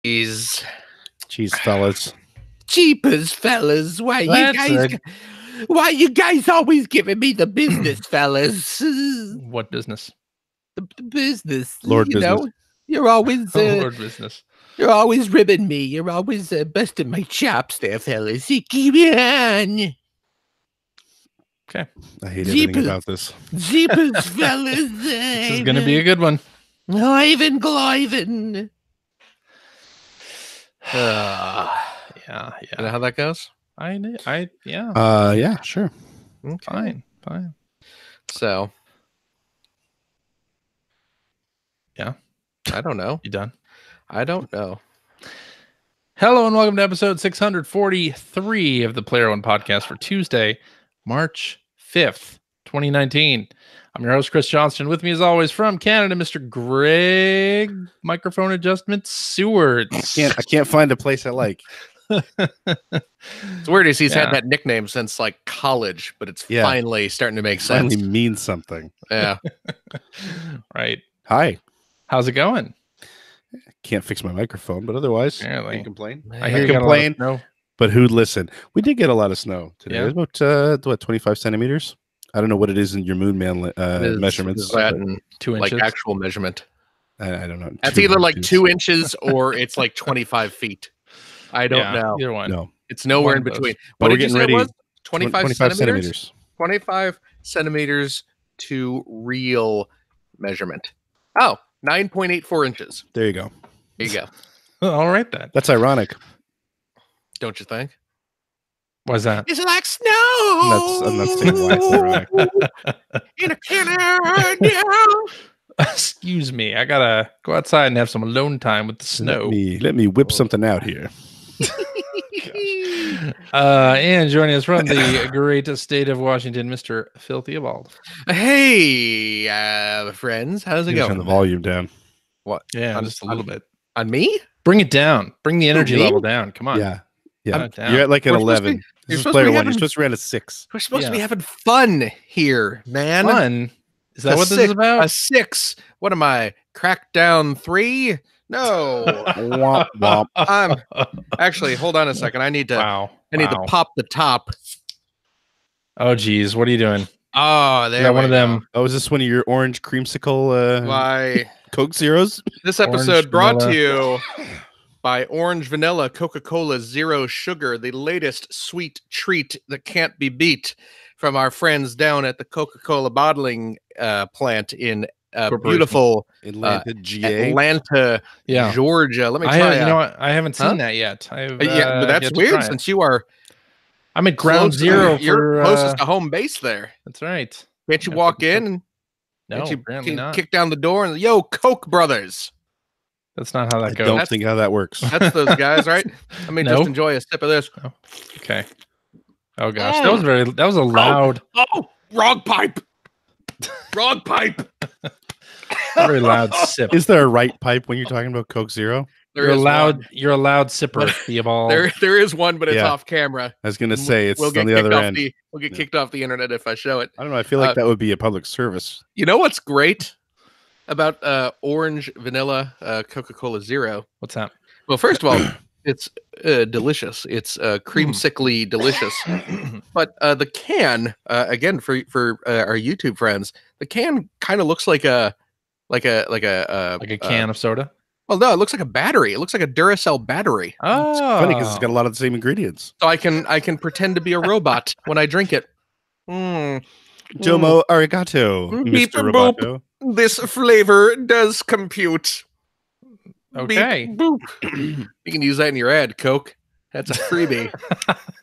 Jeez. Jeez, fellas. Jeepers, fellas. Why you guys always giving me the business, fellas? What business? The business. Lord you business. know, you're always Lord business. You're always ribbing me. You're always busting my chops there, fellas. Keep it on. Okay. I hate everything about this. Jeepers, fellas. This is going to be a good one. Ivan Glyvin. Yeah. You know how that goes? Yeah. Yeah, sure. Fine. So. Yeah. I don't know. You done? I don't know. Hello and welcome to episode 643 of the Player One podcast for Tuesday, March 5th, 2019. I'm your host, Chris Johnston. With me, as always, from Canada, Mr. Greg Microphone Adjustment Seward. I can't find a place I like. It's weird as he's had that nickname since like college, but it's finally starting to make sense. Finally means something. Yeah. Right. Hi. How's it going? Can't fix my microphone, but otherwise, Apparently. can't complain. I hear you complain. But who'd listen? We did get a lot of snow today. Yeah. It was about 25 centimeters. I don't know what it is in your moon man measurements. Is that in 2 inches? like actual measurement? I don't know. That's either like 2 inches or it's like 25 feet. I don't know. Either one. No. It's nowhere in between. But What we're did you getting say ready. it was? 25 centimeters. 25 centimeters to real measurement. Oh, 9.84 inches. There you go. There you go. All right, then. That's ironic. Don't you think? What's that? It's like snow. I'm not saying why it's ironic. In a Canada. Excuse me. I gotta go outside and have some alone time with the snow. Let me whip something out here. And joining us from the great state of Washington, Mr. Phil Theobald. Hey, friends. How's it Turn going? the volume down. What? Yeah, On- just a little bit. On me? Bring it down. Bring the energy me? level down. Come on. Yeah. Turn it down. You're at like an We're supposed to 11. be- This you're is supposed to player be one. having- You're supposed to be at a 6. We're supposed to be Yeah. having fun here, man. Fun. Is that A what this six- is about? A 6. What am I? Crackdown 3? No. Womp, womp. I'm actually, hold on a second. I need to Wow. to pop the top. Oh, geez. What are you doing? Oh, Is there that one we of go. them? Oh, is this one of your orange creamsicle Why Coke Zeros? this episode Orange brought to vanilla. you by Orange Vanilla Coca-Cola Zero Sugar, the latest sweet treat that can't be beat from our friends down at the Coca-Cola bottling plant in beautiful Atlanta, GA. Atlanta, Yeah. Georgia. Let me I try. you know what? I haven't seen Huh? that yet. I've, Yeah, but that's yet to try weird it. since you are I'm at ground close- zero You're for. closest to home base there. That's right. Can't you Yeah, walk for- in and No, can't you apparently not. kick down the door and yo, Koch brothers? That's not how I that goes. don't think how that works. That's those guys, right? I mean, No. just enjoy a sip of this. Okay. Oh gosh, that was a loud, Oh, wrong pipe. Wrong pipe. very loud sip. Is there a right pipe when you're talking about Coke Zero? There You're is allowed. one. You're a loud sipper, Theobald. There is one, but it's Yeah. off camera. I was going to say it's We'll on get the kicked other off end. we'll get kicked off the internet if I show it. I don't know. I feel like that would be a public service. You know what's great about orange vanilla Coca-Cola Zero? What's that? Well, first of all, it's delicious. It's creamsically delicious. But the can, again, for our YouTube friends, the can kind of looks like a Can of soda. Well, no, it looks like a battery. It looks like a Duracell battery. Oh, Funny because it's got a lot of the same ingredients. So I can pretend to be a robot when I drink it. Domo arigato, Beep Mr. boop. Roboto. This flavor does compute. okay. Beep, boop. You can use that in your ad, Coke. That's a freebie,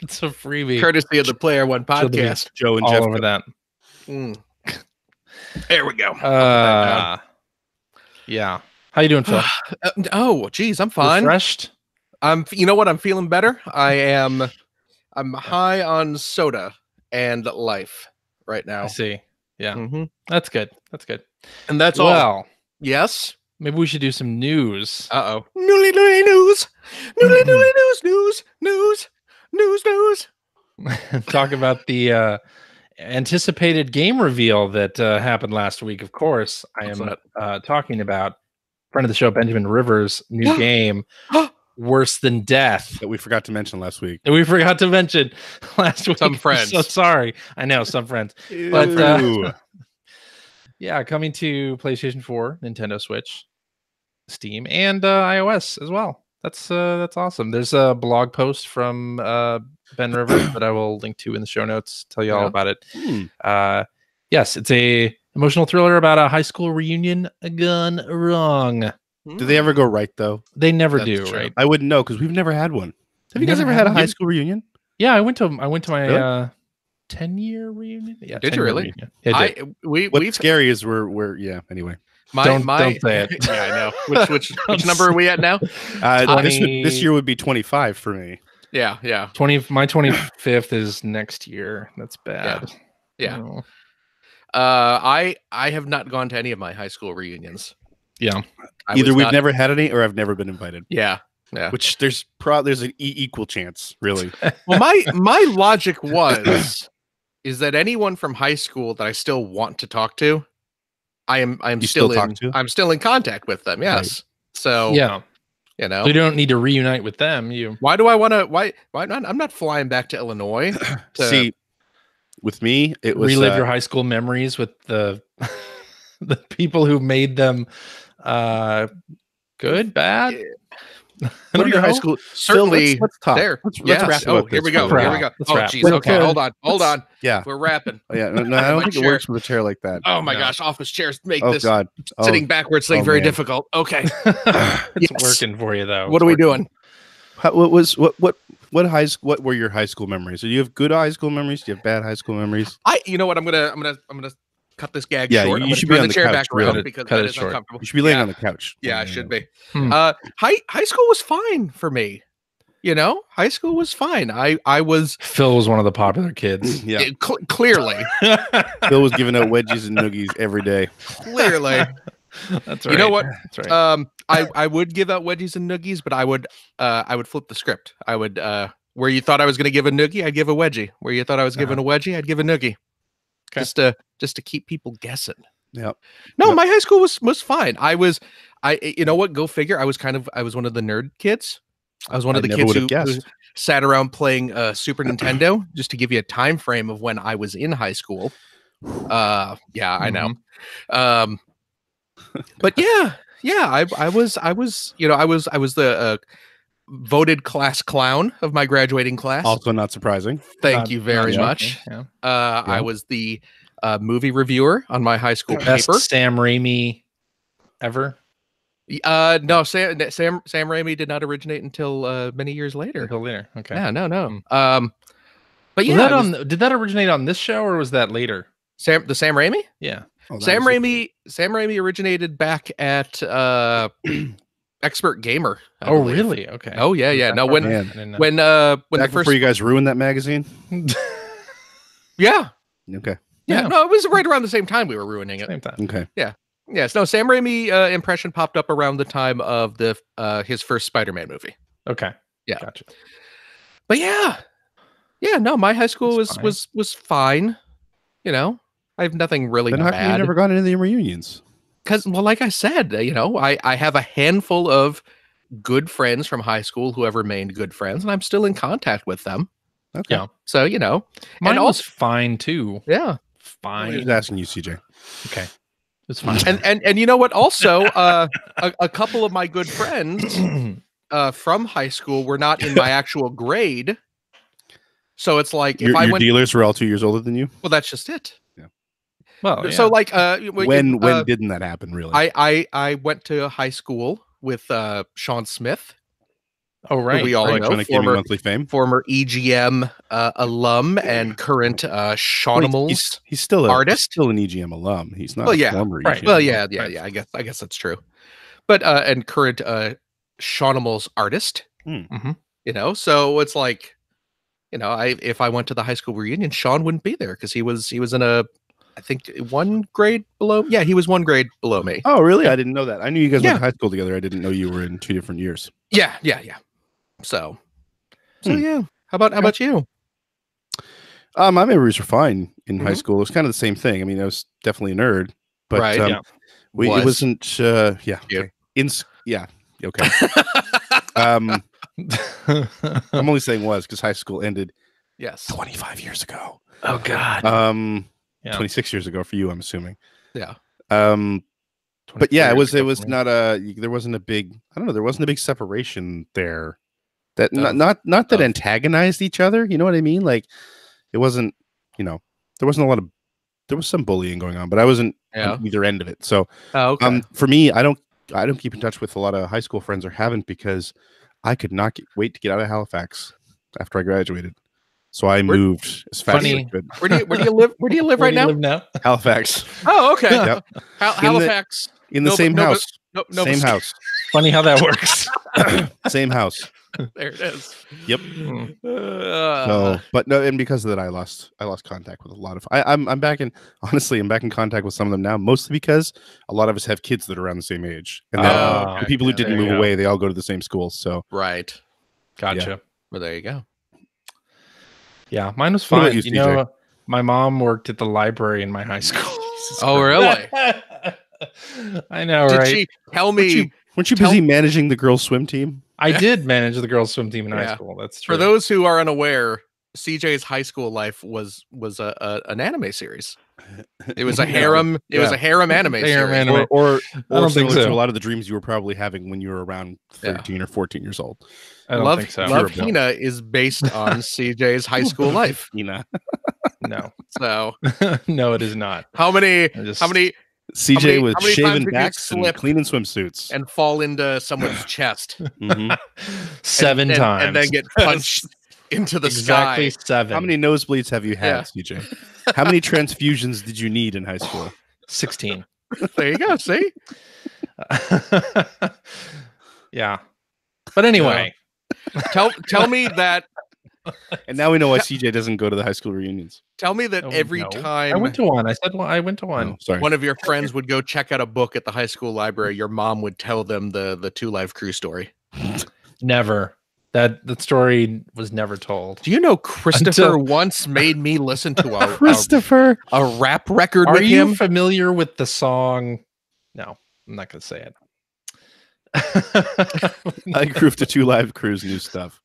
It's a freebie. courtesy of the Player One Should be podcast. Joe and all Jeff. over that. Mm. There we go. Yeah. How you doing, Phil? Oh, geez, I'm fine. Refreshed? You know what? I'm feeling better. I'm high on soda and life right now. I see. Yeah, Mhm. that's good. That's good. And that's all. Well, Yes. maybe we should do some news. Uh-oh. Newly news. Newly news. Talk about the anticipated game reveal that happened last week. Of course, I What's am that? talking about friend of the show, Benjamin Rivers' new game, Worse Than Death. That we forgot to mention last week. And we forgot to mention last week. Some friends. I'm so sorry. I know, some friends. But yeah, coming to PlayStation 4, Nintendo Switch, Steam, and iOS as well. That's awesome. There's a blog post from Ben Rivers that I will link to in the show notes. Tell you all about it. Yes, it's a emotional thriller about a high school reunion gone wrong. Do they ever go right though? They never That's do, true. right? I wouldn't know because we've never had one. Have you guys ever had a high school reunion? Yeah, I went to my Really? 10-year reunion. Yeah, Did you 10-year really? reunion. Yeah, I did. What's We've scary is we're yeah. Anyway, Don't say it. Yeah, I know. Which number are we at now? this year would be 25 for me. Yeah. My 25th is next year. That's bad. Yeah. Oh. I have not gone to any of my high school reunions. Yeah. Either we've never had any or I've never been invited. Yeah. Which there's an equal chance, really. Well, my logic is that anyone from high school that I still want to talk to, I'm still in contact with them. Yes. Right. So yeah. You know, so you don't need to reunite with them. Why do I want to? Why not? I'm not flying back to Illinois. See, with me, it was relive your high school memories with the the people who made them good, bad. What are your high school? Certainly, let's talk. There. Let's wrap Oh, here we go. Here we go. Oh, jeez. Okay, hold on. Yeah, we're wrapping. Oh, yeah, no, I don't think it works with a chair like that. Oh my gosh, office chairs make this sitting backwards thing very difficult. Okay, it's working for you though. What are we doing? What were your high school memories? Do you have good high school memories? Do you have bad high school memories? You know what? I'm gonna cut this gag short. You should be on the chair back around because that is short. uncomfortable. You should be laying on the couch. Yeah, I should be. High school was fine for me. You know, high school was fine. Phil was one of the popular kids. Yeah, clearly. Phil was giving out wedgies and noogies every day. Clearly. That's right. You know what? That's right. I would give out wedgies and noogies, but I would flip the script. I would where you thought I was going to give a noogie, I'd give a wedgie. Where you thought I was giving a wedgie, I'd give a noogie. Okay. Just to keep people guessing. Yep. No, my high school was fine. You know what? Go figure. I was one of the nerd kids. I was one of the kids who sat around playing Super Nintendo, just to give you a time frame of when I was in high school. Yeah, I know. But yeah, I was the voted class clown of my graduating class. Also not surprising. Thank you very much. Yeah. I was the movie reviewer on my high school Best paper. Sam Raimi ever? No, Sam Raimi did not originate until many years later. Until later. Okay. Yeah, no. But yeah, did that originate on this show or was that later? The Sam Raimi? Yeah. Oh, Sam Raimi originated back at Expert Gamer. I believe. Really? Okay. Oh yeah. No, when the first before you guys ruined that magazine. Yeah. Okay. Yeah. No, it was right around the same time we were ruining it. Same time. Okay. Yeah. Yes. No, Sam Raimi impression popped up around the time of his first Spider-Man movie. Okay. Yeah. Gotcha. But yeah. No, my high school was fine. You know, I have nothing really bad. How come you never got into the reunions? Because, well, like I said, you know, I have a handful of good friends from high school who have remained good friends, and I'm still in contact with them. Okay. Yeah. So, you know, mine was fine too. Yeah. Fine. I'm just asking you, CJ. Okay. It's fine. And you know what? Also, a couple of my good friends from high school were not in my actual grade. So it's like your dealers were all 2 years older than you. Well, that's just it. Yeah. Well, yeah. So like, when didn't that happen? Really? I went to high school with Sean Smith. Oh right, we all know, former monthly fame, former EGM alum and current Shawnimals. He's still an artist, still an EGM alum. He's not. Former right. EGM well, alum. Yeah. I guess that's true. But and current Shawnimals artist. Mm-hmm. You know, so it's like, you know, if I went to the high school reunion, Sean wouldn't be there because he was in I think one grade below. Yeah, he was one grade below me. Oh, really? I didn't know that. I knew you guys went to high school together. I didn't know you were in 2 different years. Yeah. So yeah. How about you? My memories were fine in high school. It was kind of the same thing. I mean, I was definitely a nerd, but right. it wasn't. Yeah. Okay. I'm only saying was because high school ended Yes. 25 years ago. Oh God. Yeah. 26 years ago for you, I'm assuming. Yeah. But yeah, 24 it was years ago not there wasn't a big, I don't know, there wasn't a big separation there. That Of- not that of- antagonized each other, you know what I mean? Like it wasn't, there wasn't a lot of, there was some bullying going on, but I wasn't Yeah. on either end of it. So Oh, okay. for me, I don't keep in touch with a lot of high school friends, or haven't, because I could not wait to get out of Halifax after I graduated. So I moved as fast as I Funny. could. Where do you live? Where do you live Where right do you now? live now? Halifax, Oh, okay. Yep. Halifax. in the Nova- same Nova- house, No, no, same house, Funny how that works. same house. There it is. Yep. Uh, So, but no, and because of that, I lost contact with a lot of. I'm back in. Honestly, I'm back in contact with some of them now, mostly because a lot of us have kids that are around the same age, and then Oh, the people who yeah, didn't there you move go. away, they all go to the same schools. So, right. Gotcha. Well, there you go. Yeah, mine was What about fine. you, You know, my mom worked at the library in my high school. Oh, really? I know, Did right? she tell me? weren't you Tell- busy managing the girls' swim team? I did manage the girls' swim team in high Yeah. school. That's true. For those who are unaware, CJ's high school life was an anime series. It was a harem. It was Yeah. a harem anime Harem series. anime. Or don't think similar to so. a lot of the dreams you were probably having when you were around Yeah. 13 or 14 years old. I don't Love, think so. Love Sure, Hina is based on CJ's high school life. No, So no, it is not. how many I just, how many CJ was how many times shaving did you backs and slip cleaning swimsuits. and fall into someone's chest Mhm. seven times and then get punched into the exactly sky? 7. How many nosebleeds have you had, CJ? How many transfusions did you need in high school? 16. There you go. See, Yeah, but anyway, tell me that And now we know why CJ doesn't go to the high school reunions. tell me that Oh, every no. time I went to one. I said I went to one. Oh, sorry. one of your friends would go check out a book at the high school library, your mom would tell them the Two Live Crew story. Never. That story was never told. Do you know Christopher Until- once made me listen to Christopher. a rap record Are with you him? familiar with the song? No, I'm not going to say it. I groove to Two Live Crew's new stuff.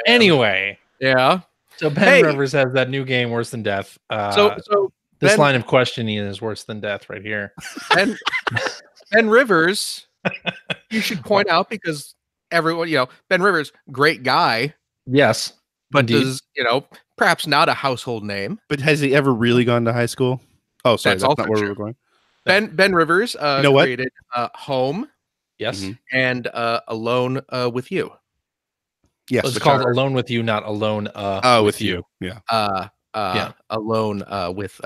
Anyway, Yeah. so Ben Hey. Rivers has that new game, Worse Than Death. So This Ben- line of questioning is worse than death right here. Ben Rivers, you should point out, because everyone, Ben Rivers, great guy, Yes, but indeed. does, perhaps not a household name. But has he ever really gone to high school? Oh, sorry, That's that's, also not where we true. were going. Ben Rivers know what? created Home Yes. Mhm. and Alone with You. Yes, It's which called are- Alone with You, not Alone with you. Yeah. Yeah. Alone with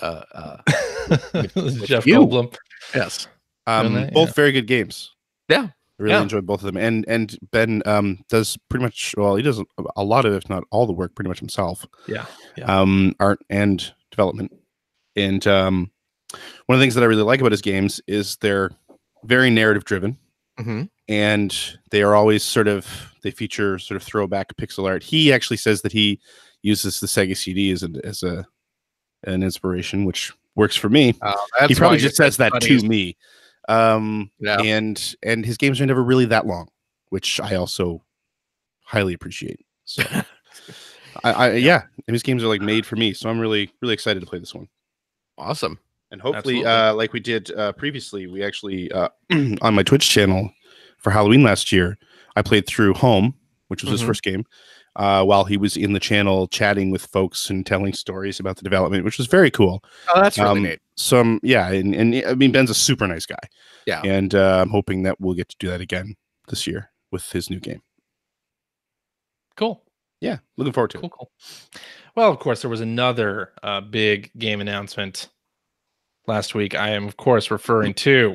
Jeff you. Goldblum. yes. Really? Both Yeah. very good games. Yeah. I really Yeah. enjoyed both of them. And Ben does pretty much, well, he does a lot of, if not all the work pretty much himself. Yeah. Art and development. And one of the things that I really like about his games is they're very narrative driven. hmm And they are always they feature sort of throwback pixel art. He actually says that he uses the Sega CD as an inspiration, which works for me. That's He probably why just you're says that buddies. to me. Yeah. And his games are never really that long, which I also highly appreciate. So yeah, and his games are like made for me. So I'm really, really excited to play this one. Awesome. And hopefully, Absolutely. like we did previously, we actually on my Twitch channel for Halloween last year, I played through Home, which was his Mhm. first game, while he was in the channel chatting with folks and telling stories about the development, which was very cool. Oh, that's really neat. And I mean, Ben's a super nice guy. Yeah. And I'm hoping that we'll get to do that again this year with his new game. Cool. Yeah, looking forward to it. Cool. Well, of course, there was another big game announcement last week. I am, of course, referring to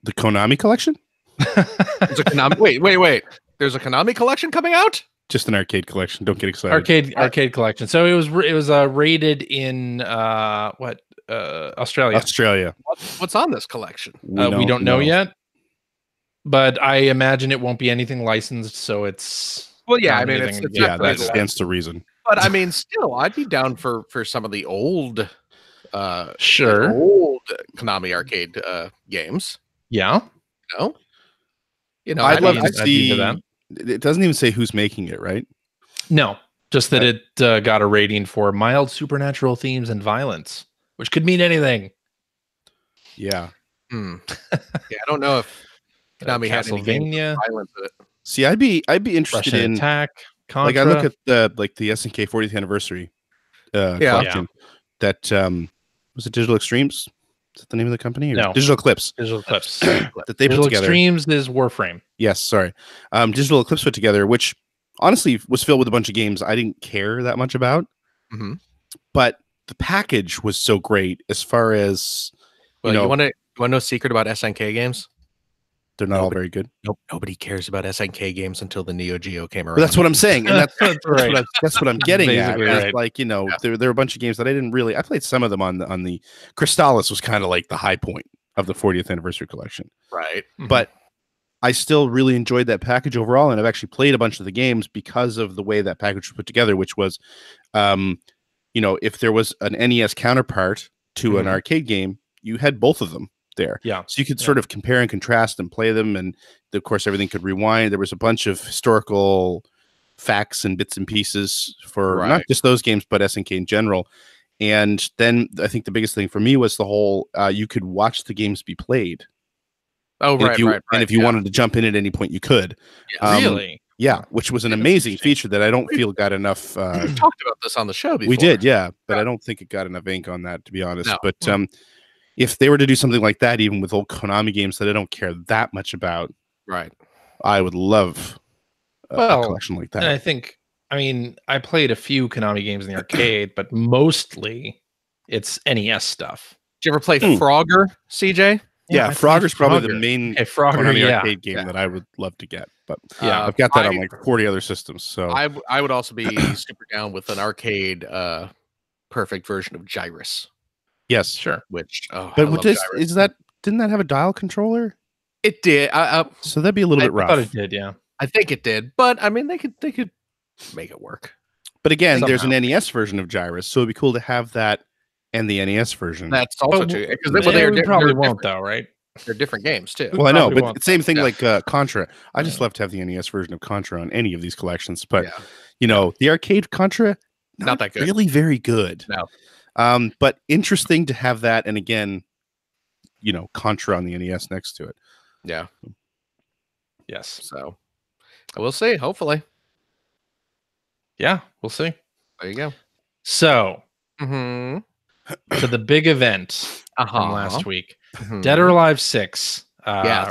The Konami collection? There's a Konami. Wait. There's a Konami collection coming out? Just an arcade collection. Don't get excited. arcade collection. So it was rated in Australia. Australia. What's on this collection? We don't know yet, but I imagine it won't be anything licensed. So it's Well, yeah, not I mean, anything it's to not get Yeah, that rid of. stands to reason. But I mean, still, I'd be down for some of the old Sure. old Konami arcade games. Yeah. No, I'd love mean, to I'd be into see. that. It doesn't even say who's making it, right? No, just that it got a rating for mild supernatural themes and violence, which could mean anything. Yeah. Yeah, I don't know if Konami had any games with Castlevania, violence in it. See, I'd be interested Russian in Attack, Contra. like I look at the SNK 40th anniversary collection. That was it Digital Extremes? Is that the name of the company? Or No. Digital Eclipse. Digital Eclipse. That they Digital put together. Extremes is Warframe. Yes, sorry. Digital Eclipse put together, which honestly was filled with a bunch of games I didn't care that much about. Mm-hmm. But the package was so great as far as Well, you want to know a secret about SNK games? they're not all very good. Nope, nobody cares about SNK games until the Neo Geo came around. But that's what I'm saying, and that's right. that's what I'm getting at. Basically Is right. like there are a bunch of games that I didn't really. I played some of them on the Crystallis was kind of like the high point of the 40th anniversary collection. right. But I still really enjoyed that package overall, and I've actually played a bunch of the games because of the way that package was put together, which was, if there was an NES counterpart to an arcade game, you had both of them there. Yeah. So you could sort of compare and contrast and play them, and of course everything could rewind. There was a bunch of historical facts and bits and pieces for not just those games, but SNK in general. And then I think the biggest thing for me was the whole you could watch the games be played. Oh, And if you wanted to jump in at any point, you could. Really? Yeah, which was an amazing feature that I don't feel got enough. We talked about this on the show before. We did, yeah, but I don't think it got enough ink on that, to be honest. No. But if they were to do something like that, even with old Konami games that I don't care that much about, right, I would love a collection like that. And I think, I played a few Konami games in the arcade, but mostly it's NES stuff. Did you ever play Frogger, CJ? Yeah, Frogger's probably the main Konami yeah. arcade game that I would love to get. But yeah, I've got that on like 40 other systems. So I would also be super down with an arcade perfect version of Gyrus. Yes, sure. Which but with this didn't that have a dial controller? It did. So that'd be a little bit rough. I thought it did, yeah. I think it did, but they could make it work. But again, there's an NES version of Gyrus, so it'd be cool to have that and the NES version. That's also true. Because they probably won't, though, right? They're different games too. Well, I know, but same thing like Contra. I just love to have the NES version of Contra on any of these collections. But the arcade Contra, not that good. Really, very good. No. But interesting to have that, and again, Contra on the NES next to it. Yeah. Yes. So we'll see. Hopefully. Yeah, we'll see. There you go. So, to the big event from last week, Dead or Alive 6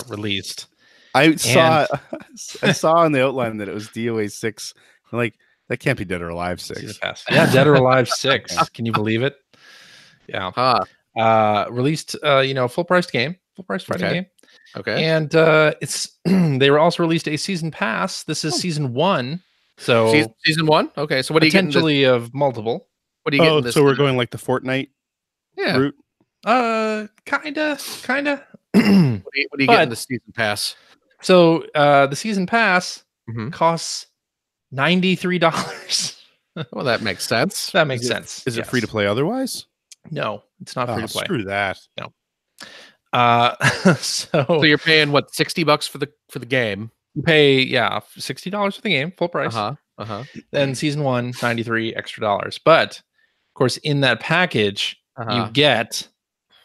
released. I saw on the outline that it was DOA 6. I'm like, that can't be Dead or Alive 6. Yeah, Dead or Alive 6. Can you believe it? Yeah. Released, full priced game, full price fighting game. Okay. And it's they were also released a season pass. This is season 1. So season 1. Okay. So what are you getting? Potentially of multiple. What are you getting? So we're going like the Fortnite route. Kinda. What are you getting the season pass? So the season pass costs $93. Well, that makes sense. That makes sense. Is it free to play otherwise? No, it's not free to play. Screw that. No. So you're paying what, $60 for the game? You pay $60 for the game, full price. Then season 1, $93 extra dollars. But of course, in that package, you get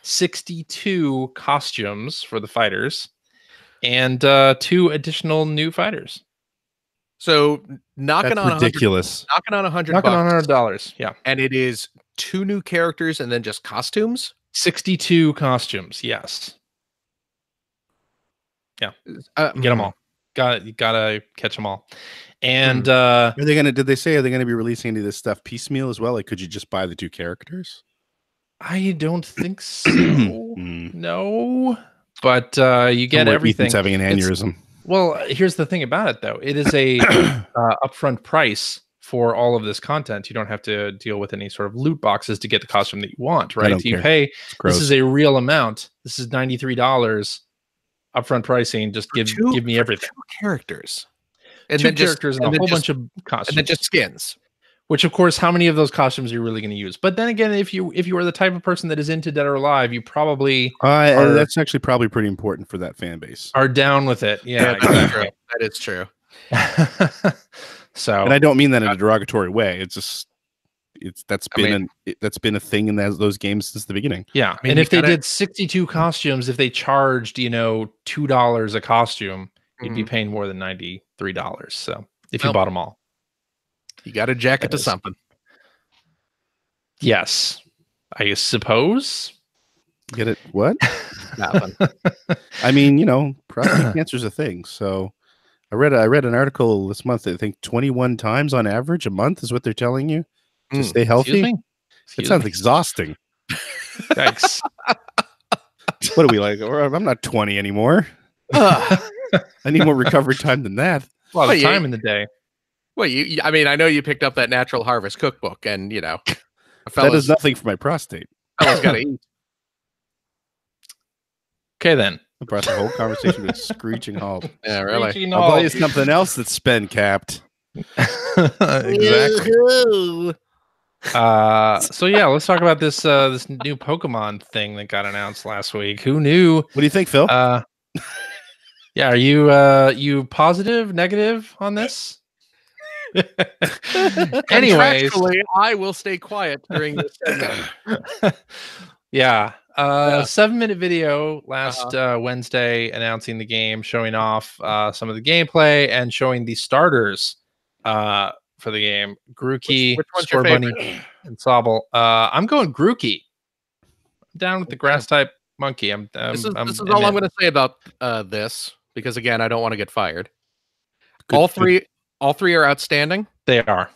62 costumes for the fighters and 2 additional new fighters. So knocking on ridiculous. Knocking on $100. Knocking on $100. Yeah. And it is 2 new characters and then just costumes. 62 costumes. Yes. Yeah. Get them all. You gotta catch them all. And are they gonna? Did they say are they gonna be releasing any of this stuff piecemeal as well? Like, could you just buy the 2 characters? I don't think so. No, but you get everything. Ethan's having an aneurysm. Well, here's the thing about it, though. It is a upfront price for all of this content. You don't have to deal with any sort of loot boxes to get the costume that you want, right? You pay. This is a real amount. This is $93 upfront pricing. Just give me everything. 2 characters, and 2 characters and a whole bunch of costumes, and then just skins. Which, of course, how many of those costumes are you really going to use? But then again, if you are the type of person that is into Dead or Alive, you probably that's actually probably pretty important for that fan base. Are down with it. Yeah, exactly. That is true. So, and I don't mean that in a derogatory way. It's just that's been a thing in those games since the beginning. Yeah, and if they did 62 costumes, if they charged $2 a costume, you'd be paying more than $93. So if you bought them all. You got to jack it to something. Yes, I suppose. Get it? What? Nothing. I mean, prostate cancer is a thing. So I read an article this month. I think 21 times on average a month is what they're telling you to stay healthy. It sounds exhausting. Thanks. What are we like? I'm not 20 anymore. I need more recovery time than that. A lot of time in the day. Well, I know you picked up that Natural Harvest cookbook, and that does nothing for my prostate. Fellas got to eat. Okay, then. I brought the whole conversation to a screeching halt. Yeah, really. I'll tell you something else that's spend capped. Exactly. So yeah, let's talk about this new Pokemon thing that got announced last week. Who knew? What do you think, Phil? Yeah, are you positive, negative on this? Anyways, I will stay quiet during this segment. Yeah. 7-minute video last Wednesday announcing the game, showing off some of the gameplay and showing the starters for the game. Grookey, Scorbunny, and Sobble. I'm going Grookey. I'm down with the grass type monkey. This is all I'm going to say about this, because again, I don't want to get fired. All three are outstanding. They are.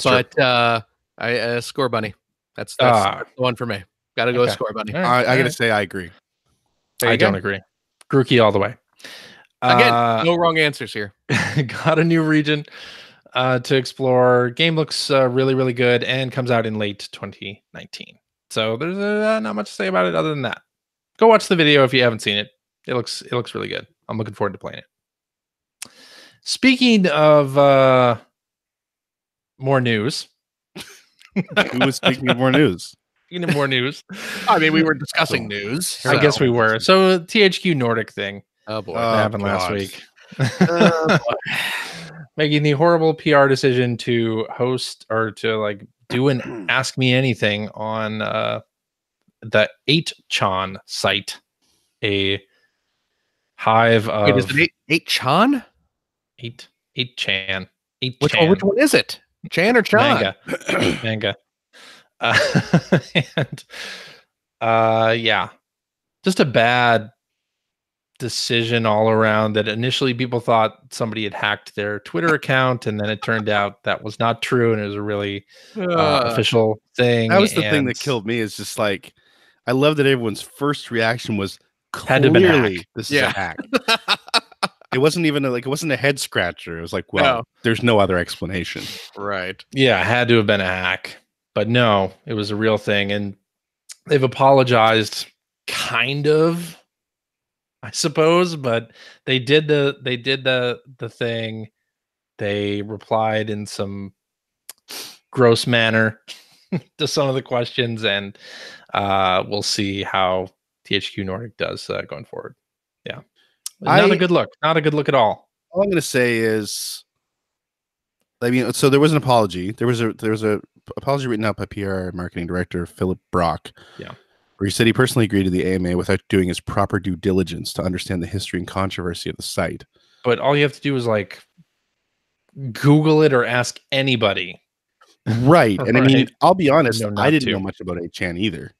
But Scorbunny. That's the one for me. Got to go with Scorbunny. I got to say I agree. I don't agree. Grookey all the way. Again, no wrong answers here. Got a new region to explore. Game looks really, really good and comes out in late 2019. So there's not much to say about it other than that. Go watch the video if you haven't seen it. It looks really good. I'm looking forward to playing it. Speaking of more news. Who was speaking of more news? Speaking of more news. I mean, we were discussing news. I guess we were. So THQ Nordic thing. Oh boy. That happened last week. Making the horrible PR decision to host or to do an Ask Me Anything on the 8chan site. A hive of... Wait, is it 8chan? 8chan. Which one is it? Chan or Chan? Manga. And yeah, just a bad decision all around. That initially people thought somebody had hacked their Twitter account, and then it turned out that was not true, and it was a really official thing. That was the thing that killed me. Is just I love that everyone's first reaction was clearly this is a hack. It wasn't even it wasn't a head scratcher. It was there's no other explanation. Right. Yeah, it had to have been a hack. But no, it was a real thing, and they've apologized, kind of, I suppose. But they did the thing. They replied in some gross manner to some of the questions, and we'll see how THQ Nordic does going forward. Yeah, not a good look. Not a good look at all. All I'm going to say is, I mean, so there was an apology. There was a apology written out by PR marketing director Philip Brock. Yeah, where he said he personally agreed to the AMA without doing his proper due diligence to understand the history and controversy of the site. But all you have to do is Google it or ask anybody. Right. And I mean, I'll be honest, I didn't know much about 8chan either.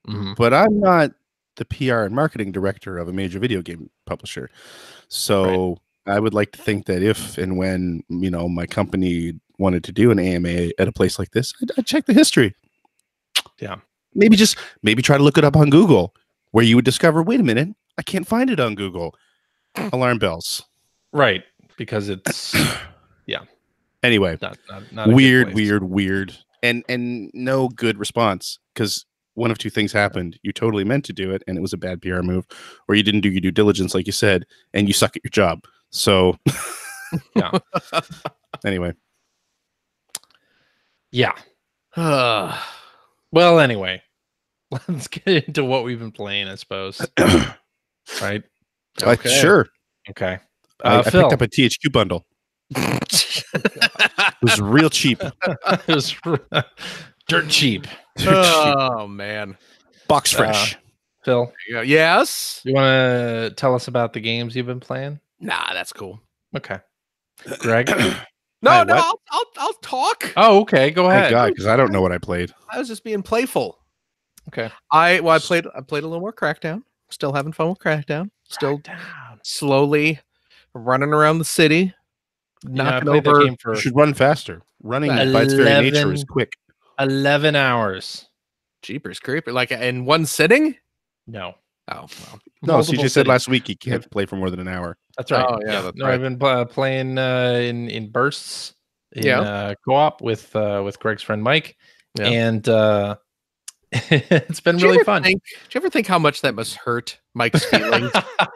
Mm-hmm. But I'm not the PR and marketing director of a major video game publisher. So I would like to think that if and when, my company wanted to do an AMA at a place like this, I'd check the history. Yeah. Maybe try to look it up on Google, where you would discover, wait a minute, I can't find it on Google. Alarm bells. Right. Because it's, yeah. Anyway, not weird. And no good response, because one of two things happened. You totally meant to do it, and it was a bad PR move, or you didn't do your due diligence, like you said, and you suck at your job. So, yeah. Anyway. Yeah. Uh, Well, anyway, let's get into what we've been playing, I suppose. Right? Okay. Sure. Okay. I Phil. picked up a THQ bundle. It was real cheap. It was dirt cheap. Oh man. Box fresh. Phil, Yes. you want to tell us about the games you've been playing? Nah, that's cool. Okay. Greg? No, Hi, no, what? I'll talk. Oh, okay. Go Thank ahead. God, because I don't know what I played. I was just being playful. Okay. I played a little more Crackdown. Still having fun with Crackdown. Still slowly running around the city, knocking played that over. game for You should run faster. Running by its very nature is quick. 11 hours. Jeepers creeper, like in one sitting. No. Oh well. No, Multiple CJ said cities. last week he can't play for more than an hour. That's right. Oh, yeah, that's no, right. I've been playing in bursts in Yeah. co-op with Greg's friend Mike, Yeah. and it's been Did you really ever fun. Did you ever think how much that must hurt Mike's feelings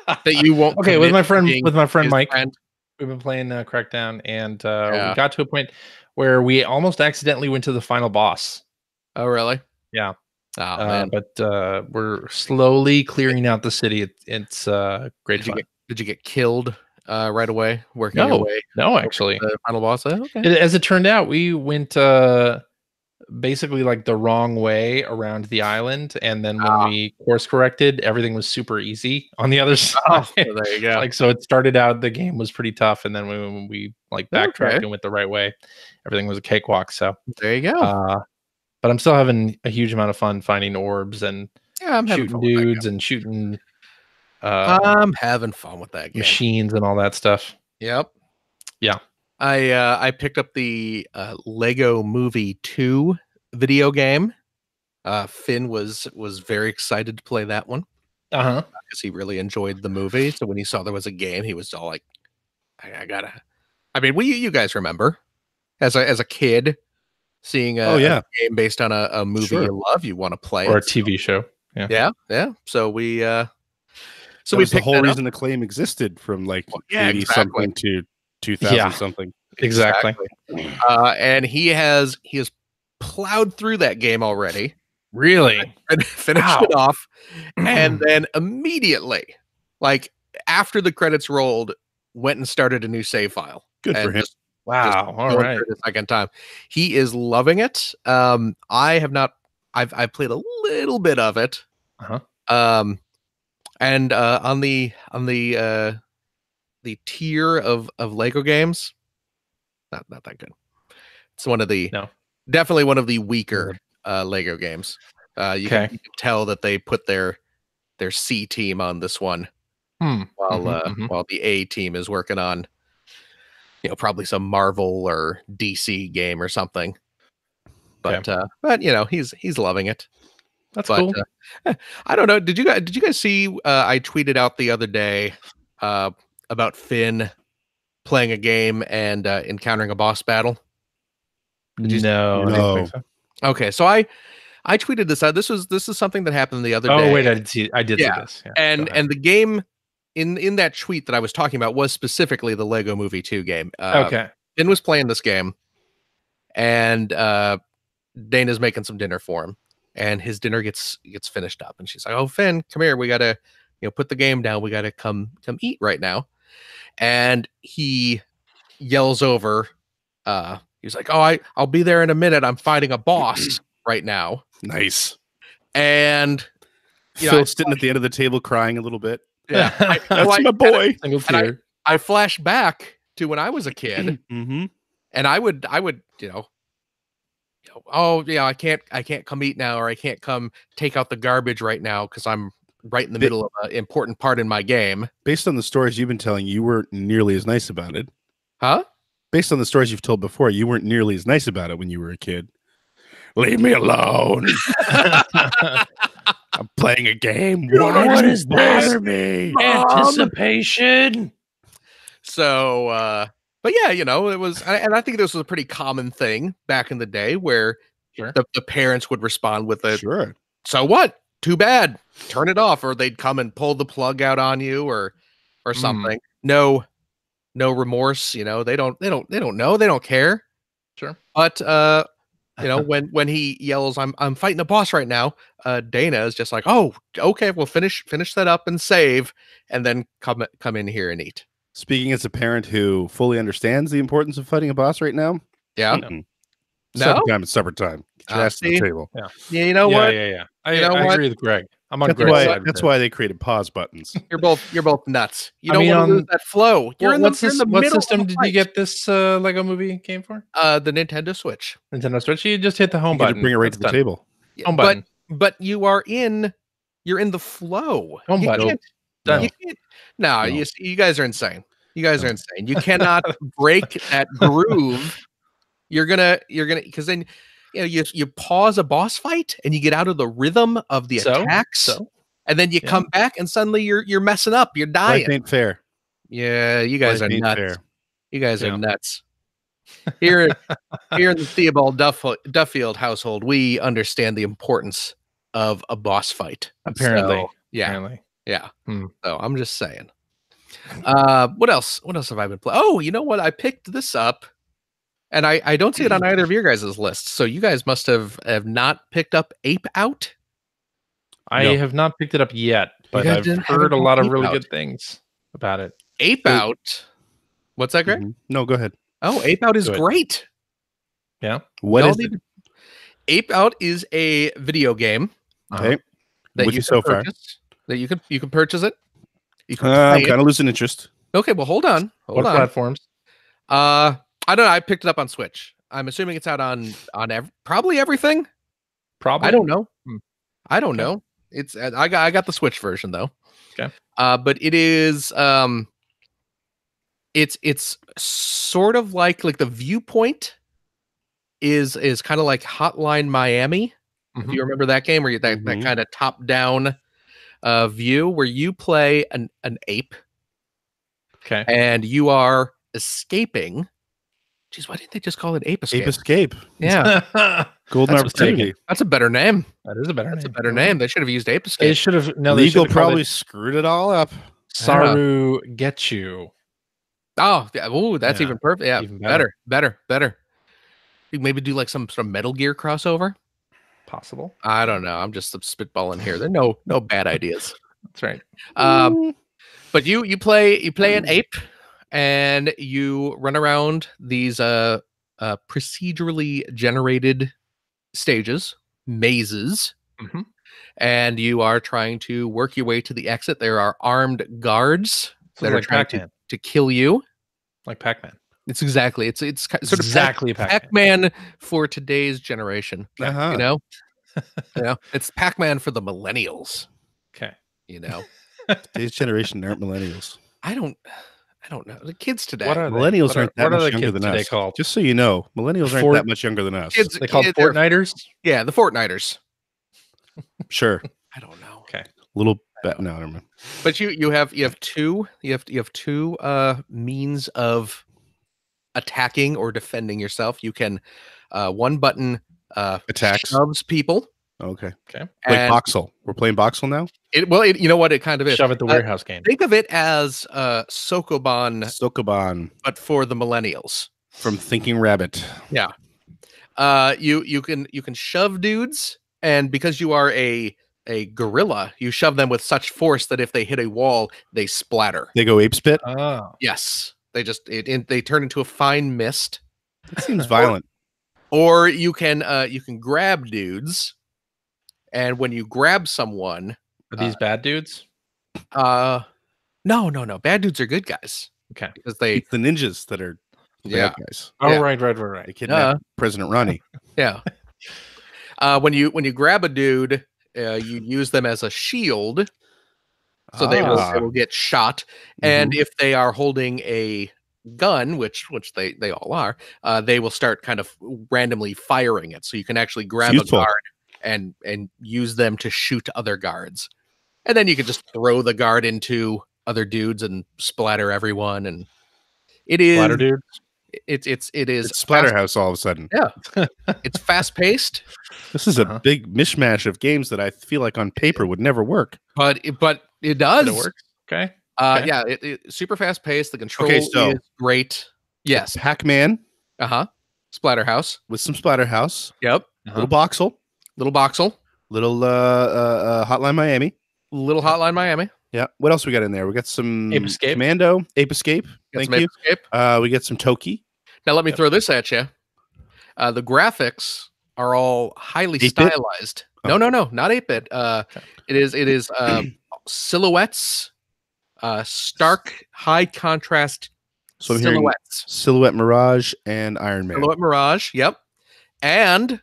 that you won't? Okay, with commit my to friend being his Mike, friend? we've been playing Crackdown, and Yeah. we got to a point where we almost accidentally went to the final boss. Oh really? Yeah. Oh man. But we're slowly clearing out the city. It's great fun. Did you get killed right away? Working your No, way no, actually. to the final boss? Okay. As it turned out, we went basically like the wrong way around the island, and then when we course corrected, everything was super easy on the other side. Oh, well, there you go. Like, so it started out, the game was pretty tough, and then when we like backtracked Okay. and went the right way, everything was a cakewalk. So There you go. but I'm still having a huge amount of fun finding orbs and Yeah, I'm having shooting fun with that dudes and shooting I'm having fun with that game. machines and all that stuff. Yep. Yeah. I picked up the Lego Movie 2 video game. Finn was very excited to play that one Uh-huh. because he really enjoyed the movie. So when he saw there was a game, he was all like, "I gotta." I mean, you guys remember as a kid seeing a game based on a movie you love, you want to play Or it. a TV show. Yeah. So we So we the picked whole that up. reason the claim existed from like yeah, 80 exactly. something to 2000 Yeah. something. Exactly. And he has plowed through that game already Really? and finished it off, and then immediately, like after the credits rolled, went and started a new save file. Good for And him. just Wow. All going right. through it the second time. He is loving it. I have not. I've played a little bit of it. Uh-huh. And on the tier of Lego games, not that good. It's definitely one of the weaker Lego games. You can tell that they put their C team on this one, while the A team is working on, probably some Marvel or DC game or something. But he's loving it. That's cool. I don't know. Did you guys see? I tweeted out the other day about Finn playing a game and encountering a boss battle. No. I didn't think so. Okay, so I tweeted this out. This is something that happened the other day. Oh wait, I did see this. Yeah, and the game in that tweet that I was talking about was specifically the Lego Movie 2 game. Okay. Finn was playing this game, and Dana's making some dinner for him, and his dinner gets finished up, and she's like, "Oh, Finn, come here. We gotta, put the game down. We gotta come eat right now." And he yells over. He's like, "Oh, I'll be there in a minute. I'm fighting a boss right now." Nice. And Phil's sitting at the end of the table crying a little bit. Yeah, that's my boy. Single tear. I flash back to when I was a kid, and I would, oh yeah, I can't come eat now, or I can't come take out the garbage right now because I'm right in the middle of an important part in my game. Based on the stories you've been telling, you weren't nearly as nice about it. Huh? Based on the stories you've told before, you weren't nearly as nice about it when you were a kid. Leave me alone. I'm playing a game. What is this? Me. Anticipation. So, but yeah, it was, and I think this was a pretty common thing back in the day where the parents would respond with a, "Sure. So what? Too bad. Turn it off," or they'd come and pull the plug out on you, or something. No remorse. They don't know. They don't care. Sure. But You know, when he yells, "I'm fighting a boss right now," Dana is just like, "Oh, okay, we'll finish that up and save, and then come in here and eat." Speaking as a parent who fully understands the importance of fighting a boss right now. Yeah. Mm-mm. No? Supper time is supper time. Get your ass to the see? table. Yeah, you know what? Yeah. You know I what? agree with Greg. I'm on That's Greg's why, side. that's why they created pause buttons. You're both nuts. You I don't mean, want to lose that flow. You're in the what middle system of a did fight. you get this Lego movie game for? The Nintendo Switch. Nintendo Switch. You just hit the home You gotta button. bring it right That's to the done. table. Yeah, Home button. But you're in the flow. Home You button. can't- Done. you can't- No, No. you guys are insane. You guys No. are insane. You cannot break that groove. You're gonna because then you pause a boss fight and you get out of the rhythm of the attacks, and then you come back and suddenly you're messing up. You're dying. Life ain't fair. Yeah, you guys Life are ain't nuts. fair. You guys are nuts. Here in the Theobald Duffield household, we understand the importance of a boss fight. Apparently. So, yeah. Apparently. Yeah. Hmm. So I'm just saying. What else? What else have I been playing? Oh, you know what? I picked this up, and I don't see it on either of your guys' lists. So you guys must have not picked up Ape Out. I No. have not picked it up yet, but guys I've haven't heard a got lot of Ape really Out. good things about it. Ape So- Out. What's that, Greg? Mhm. No, go ahead. Oh, Ape Out is Do it. great. Yeah. What Y'all is need it? Ape Out is a video game Okay. that With you you can so far. purchase. That you can purchase it. You can I'm play it. kind of losing interest. Okay, well, hold on. What Hold on. platforms? I don't know. I picked it up on Switch. I'm assuming it's out on probably everything. Probably. I don't know. Hmm. I don't Okay. know. It's I got the Switch version though. Okay. But it is it's sort of like the viewpoint is kind of like Hotline Miami. Mhm. Do you remember that game where that Mhm. kind of top down view where you play an ape Okay. and you are escaping. Jeez, why didn't they just call it Ape Escape? Ape Escape. Yeah, that Golden That's opportunity. that's a better name. is a better That's name. a better name. They should have used Ape They Escape. should have. No, Legal they probably screwed it all up. Saru Get You. Oh, yeah. Ooh, that's Yeah, even perfect. Yeah, even better. You maybe do like some sort of Metal Gear crossover. Possible. I don't know. I'm just spitballing here. There are no bad ideas. That's right. But you play an ape, and you run around these procedurally generated stages, mazes, Mhm. and you are trying to work your way to the exit. There are armed guards that are like trying Pac-Man. to kill you. Like Pac-Man. It's exactly it's sort of Exactly Pac-Man. Pac-Man for today's generation. Uh-huh. You know, it's Pac-Man for the millennials. Okay. You know, Today's generation aren't millennials. I don't know the kids today. What are they? Millennials What aren't are that much the younger kids than today us. called? Just so you know, millennials aren't Fort- that much younger than us. Kids, They called they're- Fortniters. Yeah, the Fortniters. Sure. I don't know. Okay. Little bet. No, never mind. But you have two means of attacking or defending yourself. You can one button Attacks. shoves people. Okay. Okay. Like and Boxel. We're playing Boxel now? you know what it kind of is. Shove at the warehouse game. Think of it as Sokoban, Sokoban but for the millennials. from Thinking Rabbit. Yeah. You can shove dudes, and because you are a gorilla, you shove them with such force that if they hit a wall, they splatter. They go ape spit. Oh. Yes, they just they turn into a fine mist. That seems violent. Or you can grab dudes, and when you grab someone, Are these bad dudes? no, bad dudes are good guys Okay. because they It's the ninjas that are the Yeah. bad guys. Oh, Yeah. right. They kidnapped President Ronnie. yeah. When you grab a dude, you use them as a shield, so they will get shot. And if they are holding a gun, which they all are, they will start kind of randomly firing it. So you can actually grab a useful. guard and use them to shoot other guards, and then you can just throw the guard into other dudes and splatter everyone. And it is Splatter dudes. it is It's Splatterhouse all of a sudden. it's fast paced, This is a big mishmash of games that I feel like on paper would never work. but it does It works. Okay. Yeah, it's super fast paced. The control Okay, so- is great. Yes. Pac-Man, Uh-huh. Splatterhouse. with some Splatterhouse, Yep. little Voxel, Little Boxel. little Hotline Miami. Little Hotline Miami. Yeah. What else we got in there? We got some Ape Escape. Commando, Ape Escape. Got Thank some you. Ape Escape. We get some Toki. Now let me throw this at you. The graphics are all highly 8-bit? stylized. Oh. No, not 8-bit. It is silhouettes, stark, high contrast So I'm hearing silhouettes. Silhouette Mirage and Iron Man. Silhouette Mirage. Yep. And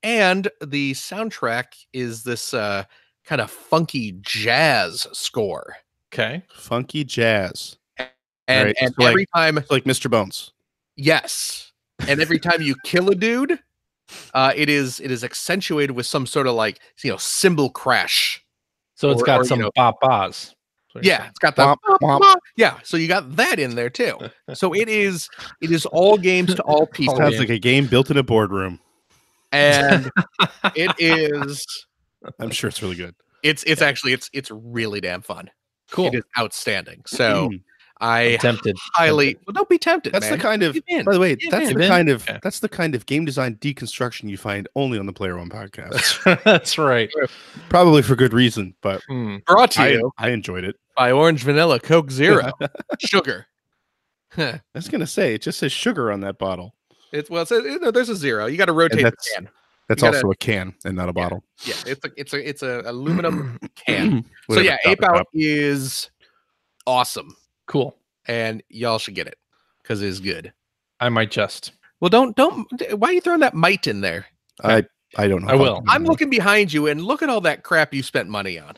the soundtrack is this kind of funky jazz score. Okay. Funky jazz. And Right, and so every time, It's like Mr. Bones. yes, and every time you kill a dude, it is accentuated with some sort of like cymbal crash. So it's got Or, some you know- bop-bahs. Yeah, it's got the Womp, womp. yeah. So you got that in there too. So it is all games to all people, Sounds like a game built in a boardroom. and it is I'm sure it's really good. it's actually it's really damn fun. Cool. It is outstanding. So I Tempted. highly don't be tempted. That's man. the kind of. Give in. By the way, Give that's in. the in. kind of. Okay. That's the kind of game design deconstruction you find only on the Player One podcast. That's right. Probably for good reason, but Brought to I you enjoyed it. by Orange Vanilla Coke Zero Sugar. I was gonna say it just says sugar on that bottle. It says, there's a zero. You got to rotate the that's- can. That's You gotta- also a can and not a bottle. Yeah, it's a aluminum can. So Whatever, yeah, top Ape it Out up. is awesome, Cool. and y'all should get it because it's good. I might just. Well, don't. Why are you throwing that might in there? I don't know. I if will. can I'm do looking behind you and look at all that crap you spent money on.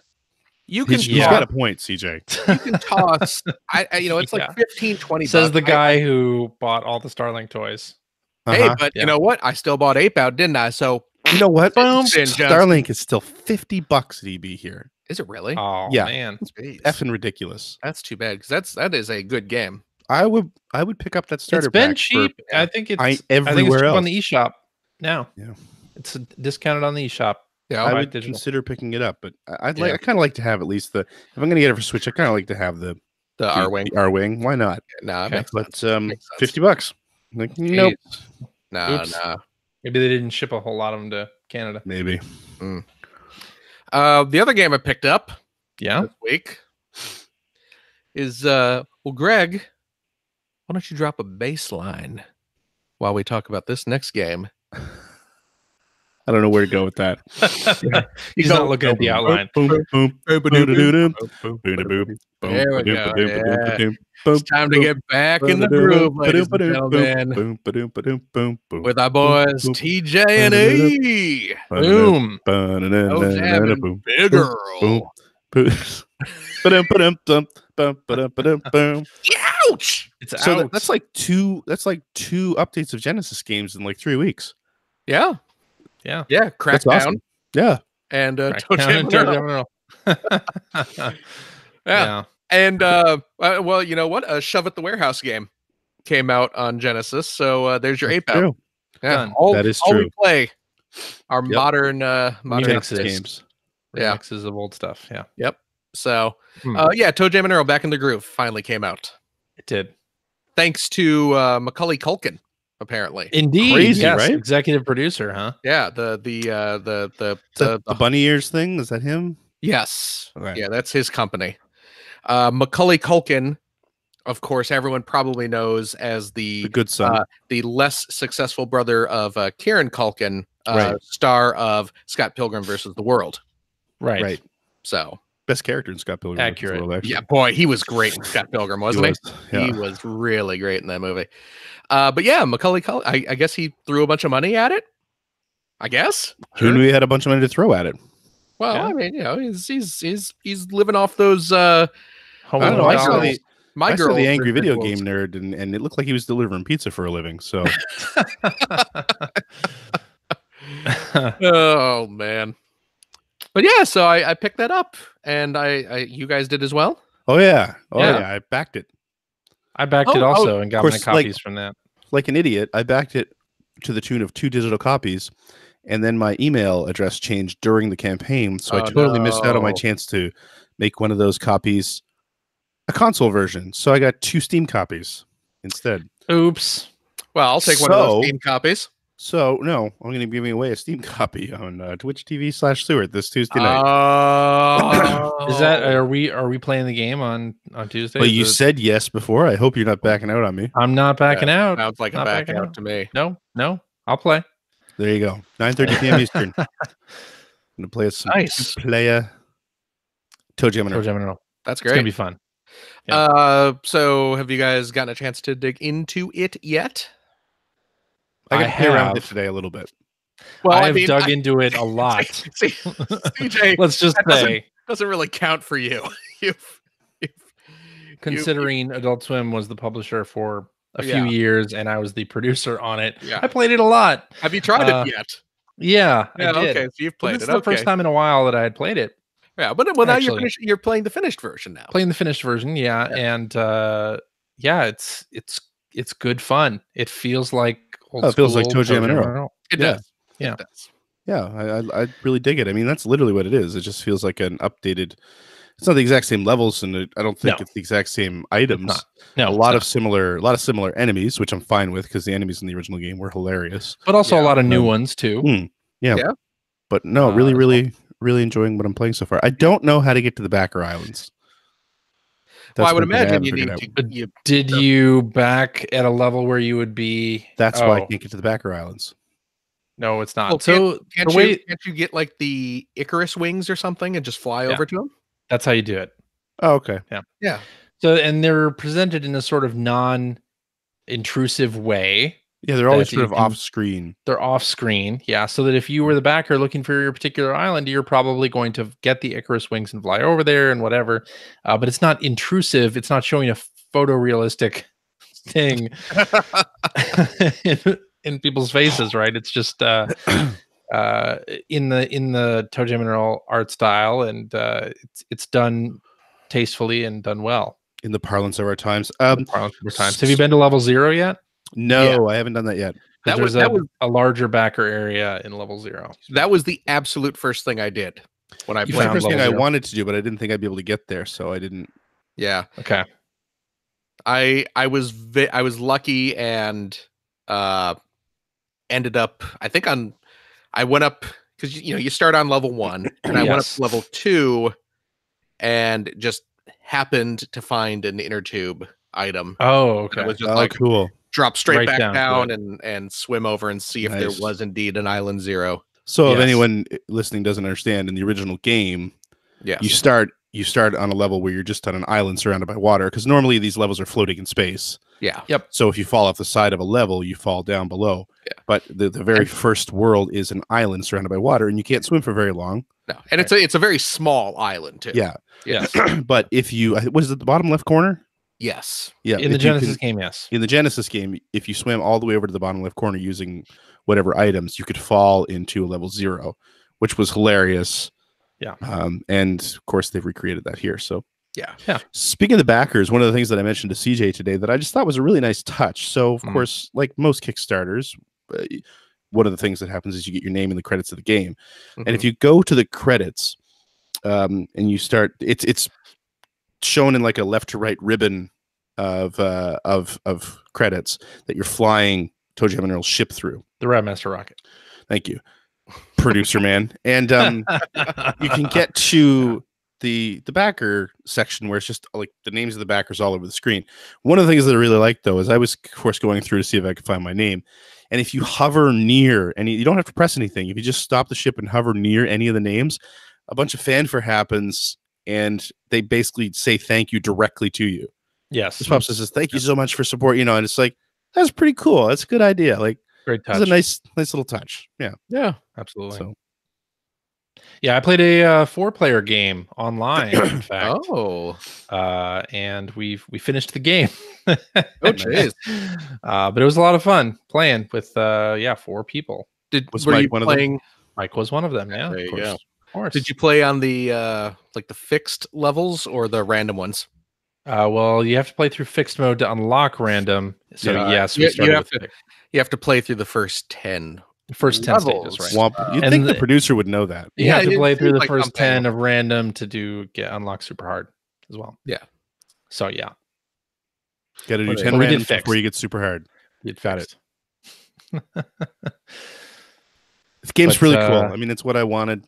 You that. can He's Yeah. got a point, CJ. you can toss. it's Yeah. like 15, 20 Says bucks. the guy who bought all the Starlink toys. Hey, Uh-huh. but Yeah. you know what? I still bought Ape Out, didn't I? So You know what? Boom. Johnson. Starlink is still $50 at EB here. is it really? Oh Yeah. man. Jeez. Effing ridiculous. That's too bad because that is a good game. I would pick up that starter It's been pack cheap. for I think it's I- I think it's everywhere cheap else. on the eShop now. Yeah. It's discounted on the eShop. Yeah, I buy would digital. consider picking it up, but I'd Yeah. like. I kind of like to have at least the. If I'm going to get it for Switch, I kind of like to have the the R wing. R wing. Why not? No, Okay. makes But sense. Makes sense. $50. Like nope. No, Oops. no. Maybe they didn't ship a whole lot of them to Canada. Maybe. The other game I picked up Yeah. this week is Greg, why don't you drop a baseline while we talk about this next game? I don't know where to go with that. He's not looking at the outline. Boom, boom, There boom, we go. Yeah. It's time to get back in the groove, ladies and gentlemen, with our boys TJ and E. Boom. Big girl. Ouch! It's So out. that's like two updates of Genesis games in like 3 weeks. Yeah. Yeah. Yeah. That's Crackdown awesome. Yeah. and Crackdown and Toe Toe Jam. Jam. Yeah. And well, you know what? A Shove at the Warehouse game came out on Genesis. So there's your Ape Out. True. Yeah. Done. All, That is all we true. play are Yep. modern Genesis Remixes. games. Yeah. Remixes of old stuff. Yeah. Yep. So Hmm. yeah, Toe Jam and Earl Back in the Groove finally came out. It did. Thanks to Macaulay Culkin, apparently. Indeed. Crazy, yes. right? Executive producer, huh? Yeah, the The bunny ears thing, is that him? yes. Okay. Yeah, that's his company. Macaulay Culkin, of course, everyone probably knows as The good son. the less successful brother of Kieran Culkin, Right. star of Scott Pilgrim versus the World. Right. Right. So Best character in Scott Pilgrim. versus the Accurate. World, actually. yeah, boy, he was great in Scott Pilgrim, wasn't he? was, yeah. He was really great in that movie. But yeah, Macaulay Culkin, I guess he threw a bunch of money at it. I guess. Who knew he had a bunch of money to throw at it? Well, Yeah. I mean, you know, he's living off those Home I don't know. Alone I saw dolls. the my I saw girl the angry video game nerd, and it looked like he was delivering pizza for a living. So Oh man. But yeah, so I picked that up, and I you guys did as well. oh yeah, Yeah. I backed it I backed it Oh, also and got my course, like- copies from that. like an idiot. I backed it to the tune of 2 digital copies, and then my email address changed during the campaign, so I Oh, totally missed out on my no. chance to make one of those copies a console version. So I got 2 Steam copies instead. Oops. Well, I'll take one of those Steam copies. So no, I'm going to be giving away a Steam copy on Twitch TV/Seward this Tuesday night. Is that are we playing the game on Tuesday? Well, you said yes before. I hope you're not backing out on me. I'm not backing out. Sounds like a back out to me. No, I'll play. There you go. 9:30 p.m. Eastern. I'm gonna play some player Toe Jam and Earl. That's great. It's gonna be fun. Yeah. So have you guys gotten a chance to dig into it yet? I got to play around with it today a little bit. Well, I've dug into it a lot. See, CJ, let's just say doesn't really count for you. Considering Adult Swim was the publisher for a few years and I was the producer on it, I played it a lot. Have you tried it yet? Yeah, I did. Okay, so you've played it. This is the first time in a while that I had played it. Yeah, but now you're playing the finished version now. Playing the finished version, and it's good fun. It feels like it feels like Toe Jam and Earl. It does. Yeah. It does. Yeah, I really dig it. I mean, that's literally what it is. It just feels like an updated. It's not the exact same levels, and I don't think it's the exact same items. No, a lot of similar enemies, which I'm fine with because the enemies in the original game were hilarious. But also a lot of new ones too. Yeah. But no, really enjoying what I'm playing so far. I don't know how to get to the Backer Islands. Well, I would imagine you need to. Did you back at a level where you would be? That's why I can't get to the Backer Islands. No, it's not. Well, so can't you get like the Icarus wings or something and just fly over to them? That's how you do it. Oh, okay. Yeah. So, and they're presented in a sort of non-intrusive way. Yeah, they're always sort of off screen. They're off screen. Yeah. So that if you were the backer looking for your particular island, you're probably going to get the Icarus wings and fly over there and whatever. But it's not intrusive. It's not showing a photorealistic thing in people's faces, right? It's just in the Toe Jam and Earl art style, and it's done tastefully and done well. In the parlance of our times. Have you been to level 0 yet? No, I haven't done that yet. That was a larger backer area in level 0. That was the absolute first thing I did when I played. The first thing I wanted to do, but I didn't think I'd be able to get there, so I didn't. Yeah. Okay. I was lucky and ended up. I went up because you start on level 1 and I went up to level 2 and just happened to find an inner tube item. Oh, okay. It was just cool. Drop straight back down and swim over and see if there was indeed an Island 0. So if anyone listening doesn't understand, in the original game, you start on a level where you're just on an island surrounded by water, because normally these levels are floating in space. Yeah. Yep. So if you fall off the side of a level, you fall down below. Yeah. But the very first world is an island surrounded by water, and you can't swim for very long. No, and it's a very small island too. Yeah. Yes. But if you was it at the bottom left corner? Yes. Yeah. In the Genesis game, yes. In the Genesis game, if you swim all the way over to the bottom left corner using whatever items, you could fall into a level 0, which was hilarious. Yeah. And of course they've recreated that here. So yeah. Speaking of the backers, one of the things that I mentioned to CJ today that I just thought was a really nice touch. So of course, like most Kickstarters, one of the things that happens is you get your name in the credits of the game. And if you go to the credits, and you start, it's shown in like a left to right ribbon of credits that you're flying Toe Jam and Earl's ship through. The Radmaster rocket. Thank you, producer man. And you can get to the backer section where it's just like the names of the backers all over the screen. One of the things that I really liked though is I was of course going through to see if I could find my name. And if you hover near any, you don't have to press anything. If you just stop the ship and hover near any of the names, a bunch of fanfare happens and they basically say thank you directly to you. Yes. This pops says thank you so much for support, and it's like, that's pretty cool. That's a good idea. Like, great touch. It's a nice little touch. Yeah, absolutely. So, yeah, I played a 4-player game online, in fact. And we finished the game. Oh, jeez. But it was a lot of fun playing with 4 people. Was Mike one of them? Mike was one of them. Yeah, there you go. Of course. Did you play on the like the fixed levels or the random ones? Well, you have to play through fixed mode to unlock random. So yes, we started you have to play through the first 10. First 10 stages, right? You'd think the producer would know that. You have to play through the first 10 of random to unlock super hard as well. Yeah. So yeah. Got to do 10 random before you get super hard. Got it. This game's really cool. I mean, it's what I wanted.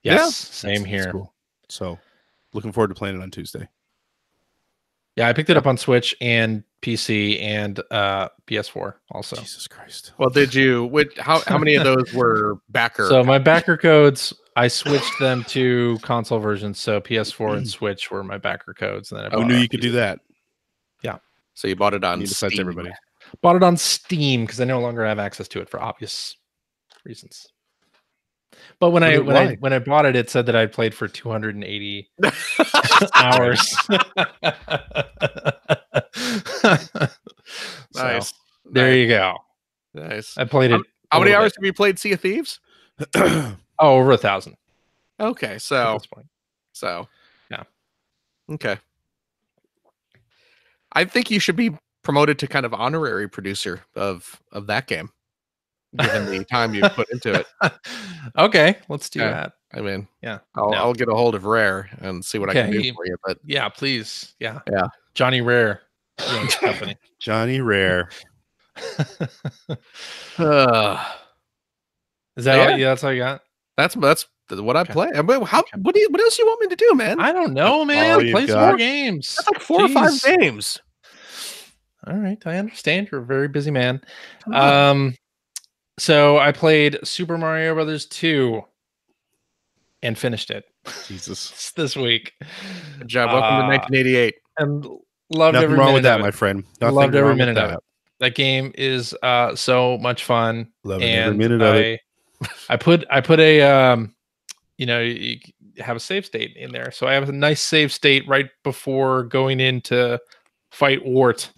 Yes, same here. It's cool. So, looking forward to playing it on Tuesday. Yeah, I picked it up on Switch and PC and PS4 also. Jesus Christ. Well, did you? How many of those were backer? So my backer codes, I switched them to console versions. So PS4 and Switch were my backer codes. And then Who knew you could do that? Yeah. So you bought it on besides Steam. everybody. Bought it on Steam because I no longer have access to it for obvious reasons. But when I bought it, it said that I played for 280 hours. Nice. There you go. Nice. I played it. How many hours have you played Sea of Thieves? Over 1,000. Okay, At so this point. yeah. Okay. I think you should be promoted to kind of honorary producer of that game, given the time you put into it. Okay, let's do that. I mean, yeah, I'll get a hold of Rare and see what I can do for you. But yeah, please, yeah. Johnny Rare company. Johnny Rare. Is that all? Yeah, that's all you got. That's what I play. What else you want me to do, man? I don't know, man. Play some more games. That's like 4 or 5 games. All right, I understand. You're a very busy man. So I played Super Mario Brothers 2 and finished it. Jesus, this week. Good job. Welcome to 1988. And loved Nothing every wrong minute with that, of it. my friend. Loved every minute of it. That game is so much fun. Loving every minute of it. I put a you have a save state in there, so I have a nice save state right before going in to fight Wart.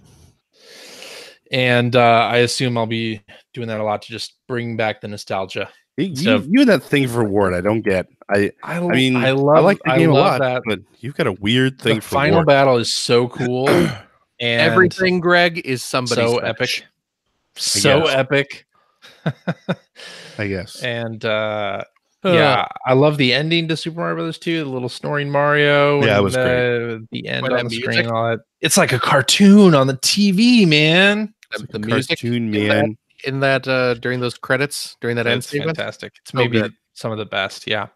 And I assume I'll be doing that a lot to just bring back the nostalgia. You and that thing for Wart, I don't get. I like the game a lot, but you've got a weird thing for Wart. The final battle is so cool. And everything, Greg, is somebody's so epic. So epic. I guess. And yeah, I love the ending to Super Mario Brothers 2, the little snoring Mario. Yeah, and it was great. The end on the screen and all that. It's like a cartoon on the TV, man. Like the music cartoon, man. In that during those credits, during that end sequence. Fantastic. It's maybe some of the best. Yeah.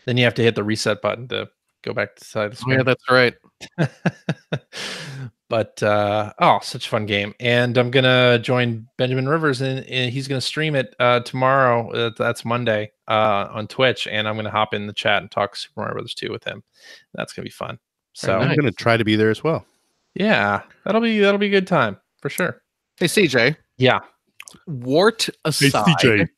Then you have to hit the reset button to go back to the side of the screen. Yeah, that's right. But such a fun game. And I'm gonna join Benjamin Rivers and he's gonna stream it tomorrow. That's Monday on Twitch, and I'm gonna hop in the chat and talk Super Mario Brothers 2 with him. That's gonna be fun. So I'm gonna try to be there as well. Yeah, that'll be a good time for sure. Hey CJ. Yeah. Wart aside. Hey, CJ.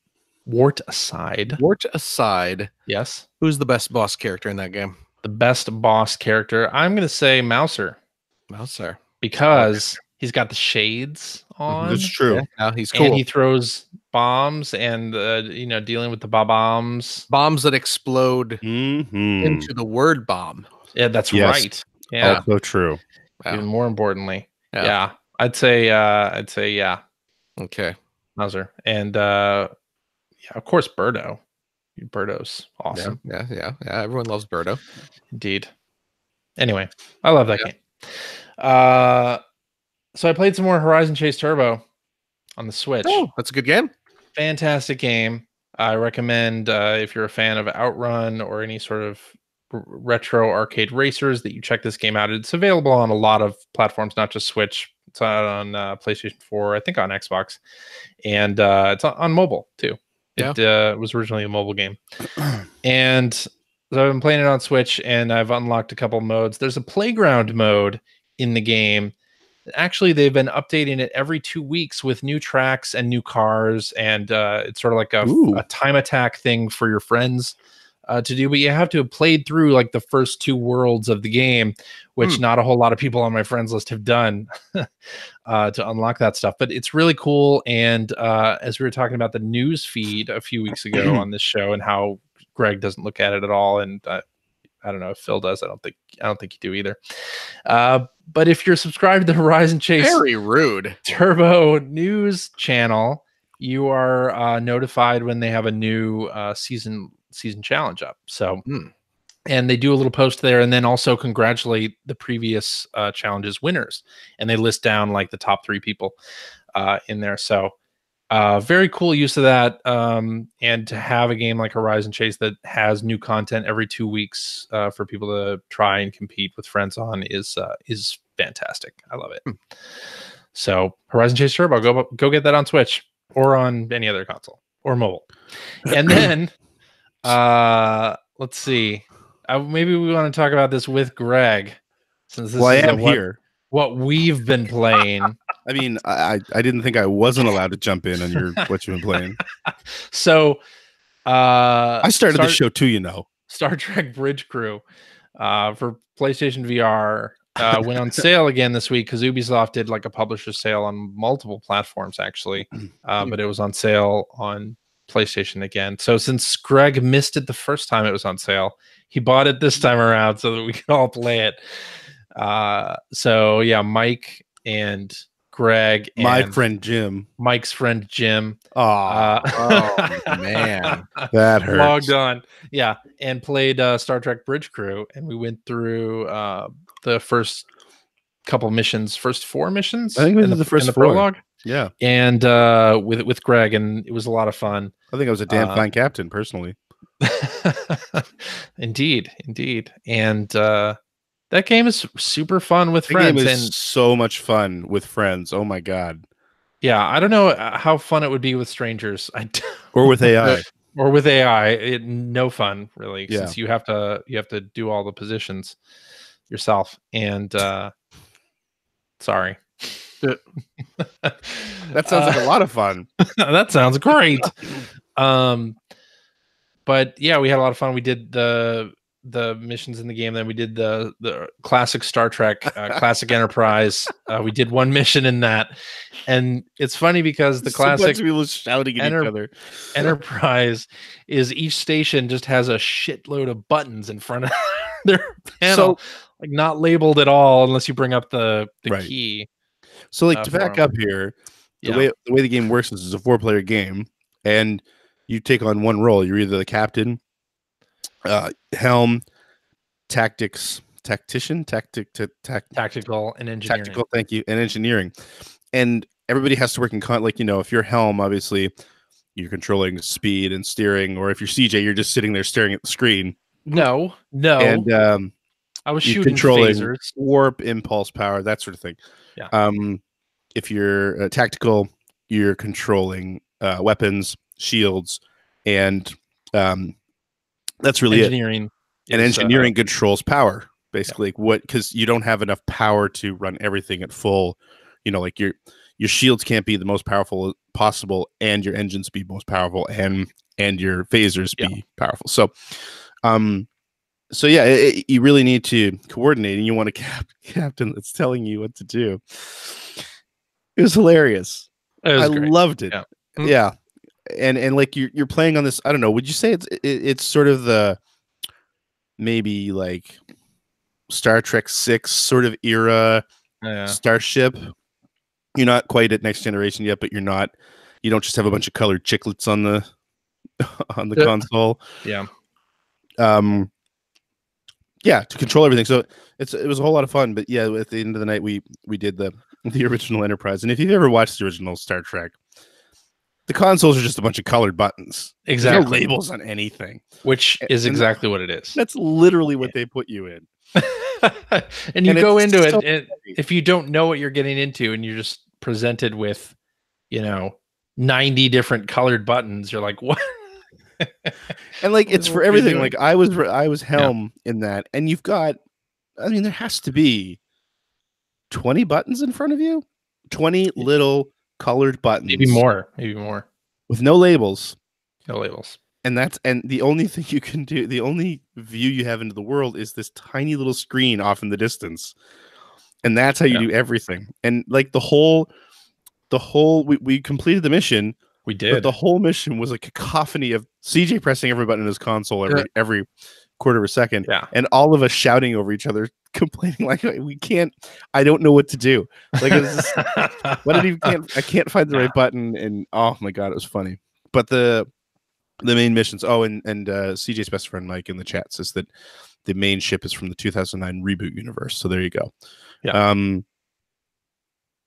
Wart aside. Wart aside. Yes. Who's the best boss character in that game? The best boss character, I'm gonna say Mouser. Mouser. Because he's got the shades on. That's true. Yeah, he's cool. And he throws bombs and dealing with the bombs. Bombs that explode into the word bomb. Yeah, that's right. Yeah. Also true. Wow. Even more importantly. Yeah. I'd say yeah. Okay. Mouser. And of course Birdo. Birdo's awesome. Yeah. Everyone loves Birdo. Indeed. Anyway, I love that game. So I played some more Horizon Chase Turbo on the Switch. Oh, that's a good game. Fantastic game. I recommend if you're a fan of Outrun or any sort of retro arcade racers that you check this game out. It's available on a lot of platforms, not just Switch. It's on PlayStation 4, I think on Xbox, and it's on mobile too. It was originally a mobile game. And so I've been playing it on Switch, and I've unlocked a couple modes. There's a playground mode in the game. Actually, they've been updating it every 2 weeks with new tracks and new cars, and it's sort of like a time attack thing for your friends to do. But you have to have played through like the first 2 worlds of the game, which not a whole lot of people on my friends list have done to unlock that stuff. But it's really cool. And as we were talking about the news feed a few weeks ago on this show, and how Greg doesn't look at it at all, and I don't know if Phil does. I don't think you do either. But if you're subscribed to the Horizon Chase Very rude Turbo news channel, you are notified when they have a new season challenge up. So, and they do a little post there, and then also congratulate the previous challenges winners, and they list down like the top 3 people in there. So Very cool use of that. And to have a game like Horizon Chase that has new content every 2 weeks for people to try and compete with friends on is fantastic. I love it. So Horizon Chase Turbo, go get that on Switch or on any other console or mobile. And then let's see. Maybe we want to talk about this with Greg, since this is here. What we've been playing. I mean, I didn't think I wasn't allowed to jump in on your what you've been playing. So I started the show too, you know. Star Trek Bridge Crew for PlayStation VR went on sale again this week because Ubisoft did like a publisher sale on multiple platforms actually, but it was on sale on PlayStation again. So since Greg missed it the first time it was on sale, he bought it this time around so that we could all play it. So yeah, Mike and Greg and my friend Jim, Mike's friend Jim. Oh man, that hurts. Logged on, yeah, and played Star Trek Bridge Crew, and we went through the first couple missions, first 4 missions. I think we did the first 4. Prologue. Yeah, and with Greg, and it was a lot of fun. I think I was a damn fine captain personally. Indeed, and that game is super fun with friends. And so much fun with friends. Oh my god. Yeah, I don't know how fun it would be with strangers. Or with AI. Or with AI. No fun, really, yeah. Since you have to do all the positions yourself. And sorry. That sounds like a lot of fun. That sounds great. But yeah, we had a lot of fun. We did the missions in the game. Then we did the classic Star Trek, classic Enterprise. We did one mission in that, and it's funny because the classic people shouting at each other. Enterprise is each station just has a shitload of buttons in front of their panel, like not labeled at all unless you bring up the key. So like to back up here, the way the game works is it's a 4-player game, and you take on one role. You're either the captain, helm, tactics, tactician, tactical and engineering. Tactical, thank you, and engineering. And everybody has to work in like, you know, if you're helm, obviously you're controlling speed and steering, or if you're CJ, you're just sitting there staring at the screen. No. And I was shooting controlling phasers, warp, impulse power, that sort of thing. Yeah. If you're tactical, you're controlling weapons, shields, and that's really engineering. And engineering controls power, basically. Yeah. Because you don't have enough power to run everything at full. You know, like your shields can't be the most powerful possible, and your engines be most powerful, and your phasers be powerful. So, yeah, you really need to coordinate, and you want a captain that's telling you what to do. It was hilarious. I loved it. Yeah. And like you're playing on this, I don't know, would you say it's sort of the maybe like Star Trek 6 sort of era starship? You're not quite at Next Generation yet, but you don't just have a bunch of colored chiclets on the console. Yeah. Yeah, to control everything. So it was a whole lot of fun. But yeah, at the end of the night we did the original Enterprise. And if you've ever watched the original Star Trek, the consoles are just a bunch of colored buttons. Exactly. There's no labels on anything. Which is exactly what it is. That's literally what they put you in. and you go into it, and if you don't know what you're getting into and you're just presented with, 90 different colored buttons, you're like, what? And like it's for everything. Like I was helm in that, and you've got, I mean, there has to be 20 buttons in front of you, 20 little colored buttons, maybe more with no labels. And the only thing you can do, the only view you have into the world is this tiny little screen off in the distance, and that's how you do everything. And like the whole we completed the mission. We did. But the whole mission was a cacophony of CJ pressing every button in his console every quarter of a second, and all of us shouting over each other, complaining like, we can't. I don't know what to do. Like, I can't find the right button, and oh my god, it was funny. But the main missions. Oh, and CJ's best friend Mike in the chat says that the main ship is from the 2009 reboot universe. So there you go. Yeah.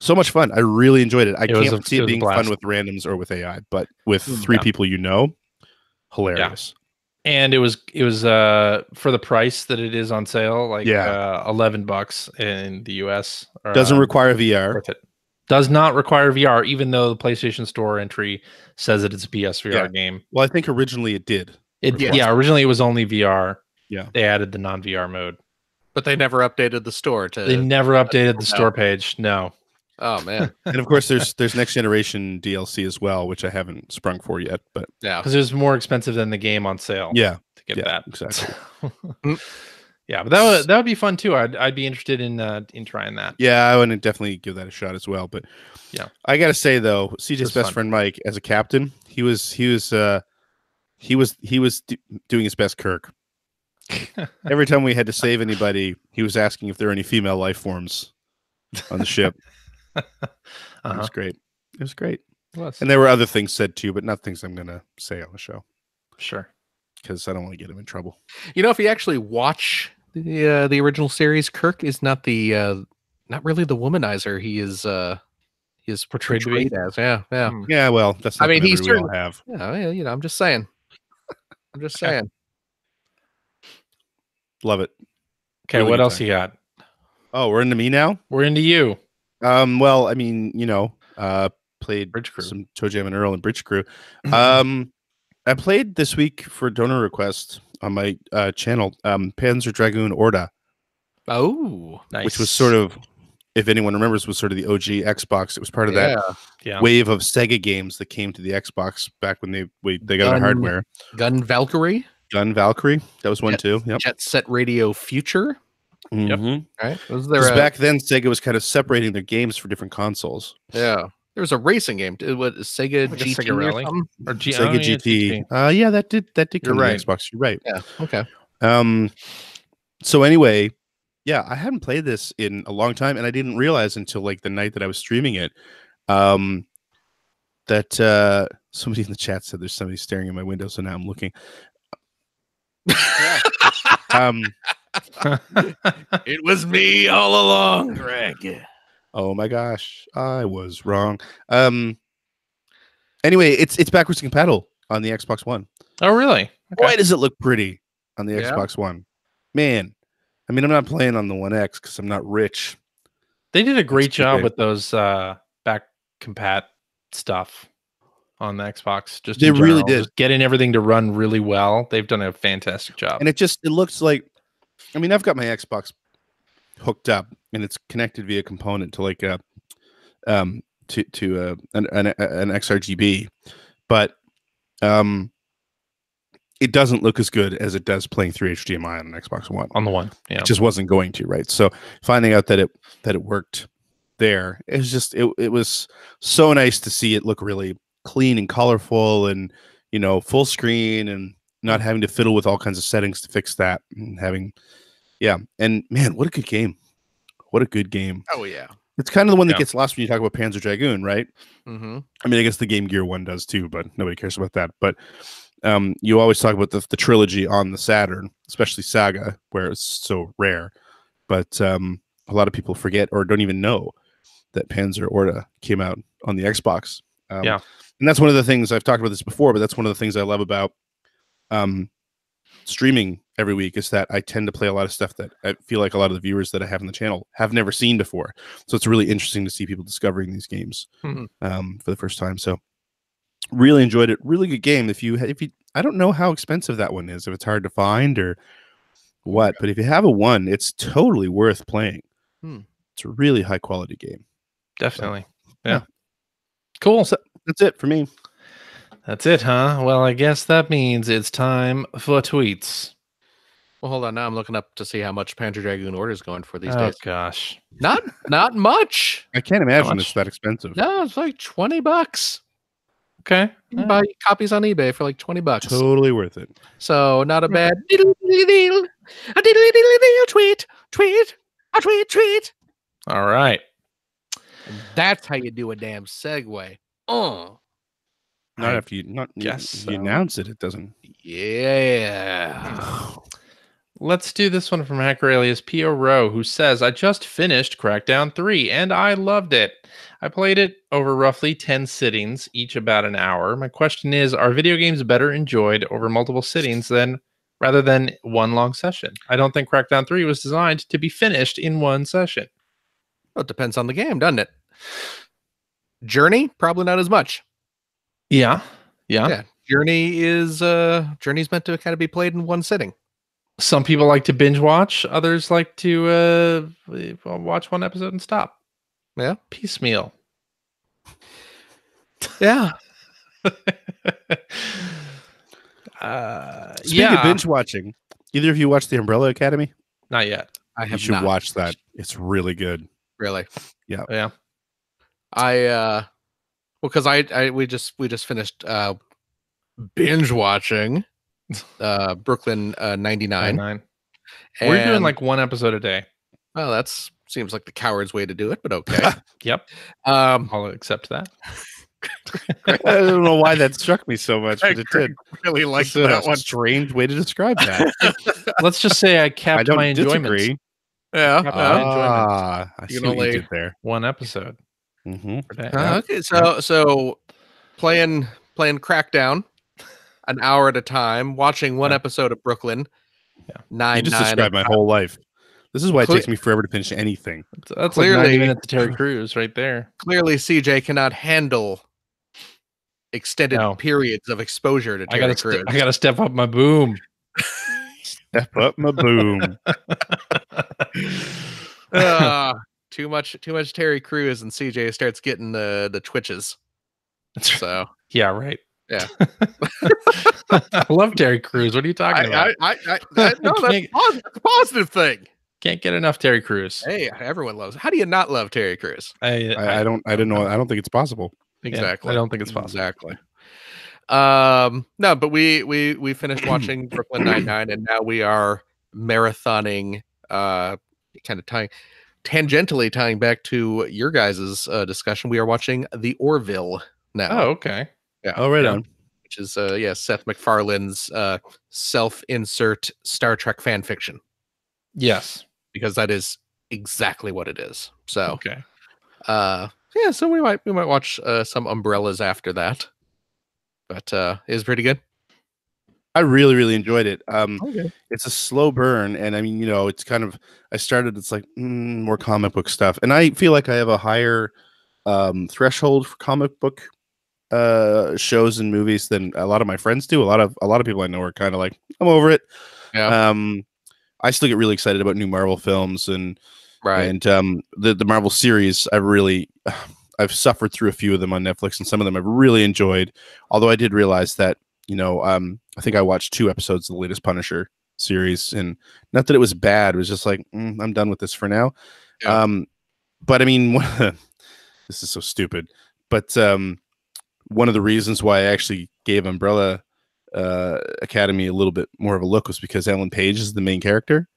So much fun. I really enjoyed it. I can't see it was a being blast. fun with randoms or with AI, but with Mm, three yeah. people, hilarious. And it was for the price that it is on sale, like $11 in the US. Doesn't require VR. Worth it. Does not require VR, even though the PlayStation Store entry says that it's a PSVR game. Well, I think originally it did. Originally it was only VR. Yeah. They added the non-VR mode. But they never updated the store to. They never updated the store page. No. Oh man. And of course, there's next generation DLC as well, which I haven't sprung for yet. But Yeah. Because it was more expensive than the game on sale. yeah, To get that. exactly. Yeah, but that would be fun too. I'd be interested in trying that. Yeah, I would definitely give that a shot as well. But yeah, I gotta say though, CJ's best fun. friend Mike, as a captain, he was doing his best Kirk. Every time we had to save anybody, he was asking if there were any female life forms on the ship. It was great. It was great. And there were other things said too, but not things I'm gonna say on the show. Sure. Because I don't want to get him in trouble. If you actually watch the original series, Kirk is not not really the womanizer. He is portrayed as. Yeah. Yeah, well, that's not he's we all have. Yeah, I'm just saying. saying. Love it. Okay, Really what good else time. you got? Oh, we're into me now? We're into you. Well, I mean, played Bridge Crew. some Toe Jam and Earl and Bridge Crew. I played this week for donor request on my channel, Panzer Dragoon Orda. Oh, Nice. Which was sort of, if anyone remembers, was sort of the OG Xbox. It was part of that wave of Sega games that came to the Xbox back when they got the hardware. Gun Valkyrie. That was one too. Yep. Jet Set Radio Future. Mm-hmm. Right. Was back then Sega was kind of separating their games for different consoles. Yeah. There was a racing game. What Sega like GT Sega Rally or Sega GT? Yeah, that did come to the Xbox. You're right. Yeah. Okay. So anyway, yeah, I hadn't played this in a long time, and I didn't realize until like the night that I was streaming it, that somebody in the chat said there's somebody staring at my window. So now I'm looking. It was me all along, Greg. Oh my gosh, I was wrong. Anyway, it's backwards compatible on the Xbox One. Oh, really? Okay. Why does it look pretty on the Xbox One? Man, I mean, I'm not playing on the One X because I'm not rich. They did a great job with those back compat stuff on the Xbox. Just they really did, just getting everything to run really well. They've done a fantastic job, and it looks like. I mean, I've got my Xbox hooked up, and it's connected via component to like an XRGB, but it doesn't look as good as it does playing through HDMI on an Xbox One. On the One, yeah, it just wasn't going to, right? So finding out that it worked there, it was so nice to see it look really clean and colorful, and full screen, and not having to fiddle with all kinds of settings to fix that, and and man, what a good game. What a good game. Oh, yeah. It's kind of the one that gets lost when you talk about Panzer Dragoon, right? Mm-hmm. I mean, I guess the Game Gear one does too, but nobody cares about that. But you always talk about the trilogy on the Saturn, especially Saga, where it's so rare. But a lot of people forget or don't even know that Panzer Orda came out on the Xbox. And that's one of the things, I've talked about this before, but that's one of the things I love about streaming every week, is that I tend to play a lot of stuff that I feel like a lot of the viewers that I have on the channel have never seen before. So it's really interesting to see people discovering these games for the first time. So really enjoyed it. Really good game. If you, I don't know how expensive that one is, if it's hard to find or what, but if you have a one, it's totally worth playing. It's a really high quality game. Definitely. So, yeah. Cool. So that's it for me. That's it, huh? Well, I guess that means it's time for tweets. Well, hold on. Now I'm looking up to see how much Panzer Dragoon Order is going for these days. Oh, gosh. Not much. I can't imagine it's that expensive. No, it's like $20. Okay. You can buy copies on eBay for like $20. Totally worth it. So not a bad diddle deal. A diddle deal tweet. A tweet. All right. And that's how you do a damn segue. Not after you announce it, it doesn't. Yeah. Let's do this one from hacker alias P.O. Rowe, who says, I just finished Crackdown 3 and I loved it. I played it over roughly 10 sittings, each about an hour. My question is, are video games better enjoyed over multiple sittings rather than one long session? I don't think Crackdown 3 was designed to be finished in one session. Well, it depends on the game, doesn't it? Journey, probably not as much. Yeah. Journey's meant to kind of be played in one sitting. Some people like to binge watch. Others like to watch one episode and stop. Yeah. Piecemeal. Yeah. Speaking of binge watching, either of you watched The Umbrella Academy? Not yet. I have You should watch that. It's really good. Really? Yeah. Because we just finished binge watching Brooklyn 99. We're doing like one episode a day. Well, that's seems like the coward's way to do it, but okay. Yep. I'll accept that. I don't know why that struck me so much, but it did. Really like It's that a one. strange way to describe that. Let's just say I capped I don't my enjoyment. disagree. Yeah. Capped my I You see can what you only- did there. one episode Mm-hmm. per day. Okay. So playing Crackdown an hour at a time, watching one episode of Brooklyn. Yeah. Nine. You just described my whole life. This is why it takes me forever to finish anything. That's Clearly- like 90 minutes of Terry Crews right there. Clearly, CJ cannot handle extended No. periods of exposure to I Terry Crews. gotta step up my boom. Step up my boom. Too much Terry Crews, and CJ starts getting the twitches. So Yeah, right. Yeah. I love Terry Crews. What are you talking about? no, that's a positive thing. Can't get enough Terry Crews. Hey, everyone loves. How do you not love Terry Crews? I don't think it's possible. Exactly. I don't think it's possible. Exactly. No, but we finished watching Brooklyn Nine-Nine, and now we are marathoning, kind of tangentially tying back to your guys' discussion. We are watching The Orville now. Oh, okay. Yeah. Oh, right on. Which is Seth MacFarlane's self-insert Star Trek fan fiction, Yes. because that is exactly what it is. So Okay. so we might watch some Umbrellas after that. But it was pretty good. I really, really enjoyed it. Okay. It's a slow burn, and I mean, it's kind of. It's like more comic book stuff, and I feel like I have a higher threshold for comic book shows and movies than a lot of my friends do. A lot of people I know are kind of like, I'm over it. Yeah. I still get really excited about new Marvel films and Right. and the Marvel series. I've suffered through a few of them on Netflix, and some of them I've really enjoyed. Although I did realize that, I think I watched 2 episodes of the latest Punisher series, and not that it was bad. It was just like, I'm done with this for now. Yeah. But I mean, this is so stupid. But one of the reasons why I actually gave Umbrella Academy a little bit more of a look was because Ellen Page is the main character.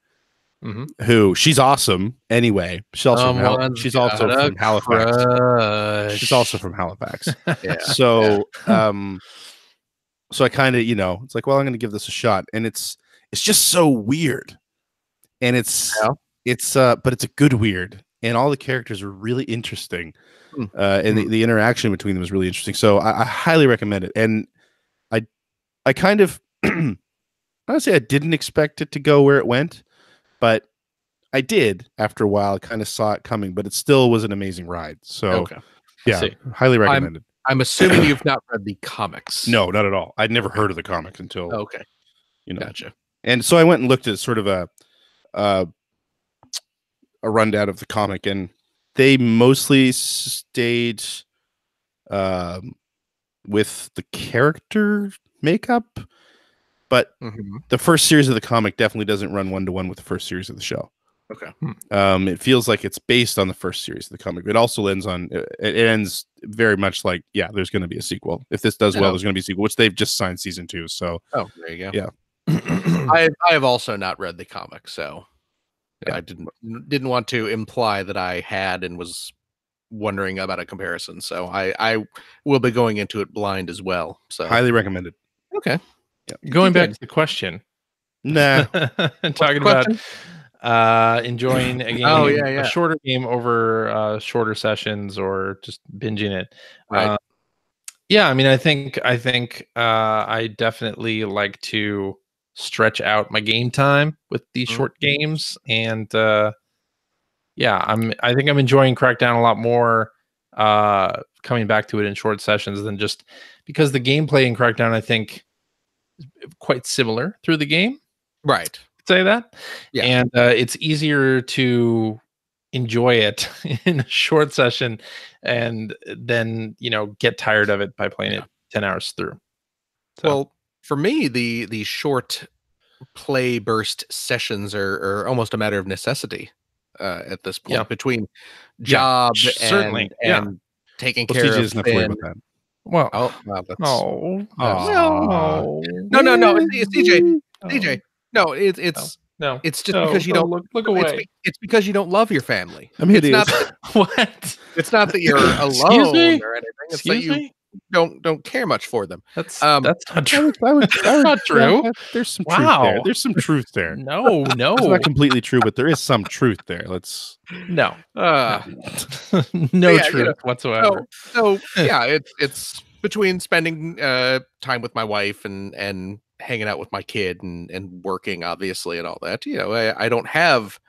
Mm-hmm. Who she's awesome anyway. She's also she's also from Halifax. She's also from Halifax. Yeah. So so I kind of, it's like, well, I'm going to give this a shot, and it's just so weird, and but it's a good weird, and all the characters are really interesting, and the interaction between them is really interesting. So I highly recommend it, and I kind of honestly I didn't expect it to go where it went, but I did after a while. I kind of saw it coming, but it still was an amazing ride. So Okay. yeah, highly recommended. I'm assuming you've not read the comics. No, not at all. I'd never heard of the comic until Okay. Gotcha. And so I went and looked at sort of a rundown of the comic, and they mostly stayed with the character makeup, but Mm-hmm. the first series of the comic definitely doesn't run 1-to-1 with the first series of the show. Okay. It feels like it's based on the first series of the comic. It also ends very much like, there's going to be a sequel. If this does well, there's going to be a sequel, which they've just signed season 2. So, Oh, there you go. Yeah. I have also not read the comic, so I didn't want to imply that I had and was wondering about a comparison. So I will be going into it blind as well. So highly recommended. Okay. Going back to the question, Nah. Talking about enjoying a game, a shorter game over shorter sessions, or just binging it. Right. Yeah, I mean, I think I definitely like to stretch out my game time with these short games, and yeah, I think I'm enjoying Crackdown a lot more coming back to it in short sessions than just because the gameplay in Crackdown, I think, is quite similar through the game. Right. Say that. Yeah. And it's easier to enjoy it in a short session and then, get tired of it by playing it 10 hours through. So. Well, for me, the short play burst sessions are almost a matter of necessity at this point, between job and taking care of not worry about that. Well, no, CJ, no, it's just because you don't look away. It's because you don't love your family. It's not what? It's not that you're alone or anything. It's that you don't care much for them. That's not true. That's not true. There's some truth there. There's some truth there. No. It's not completely true, but there is some truth there. No truth whatsoever. So yeah, it's between spending time with my wife and hanging out with my kid and working, obviously, and all that. I don't have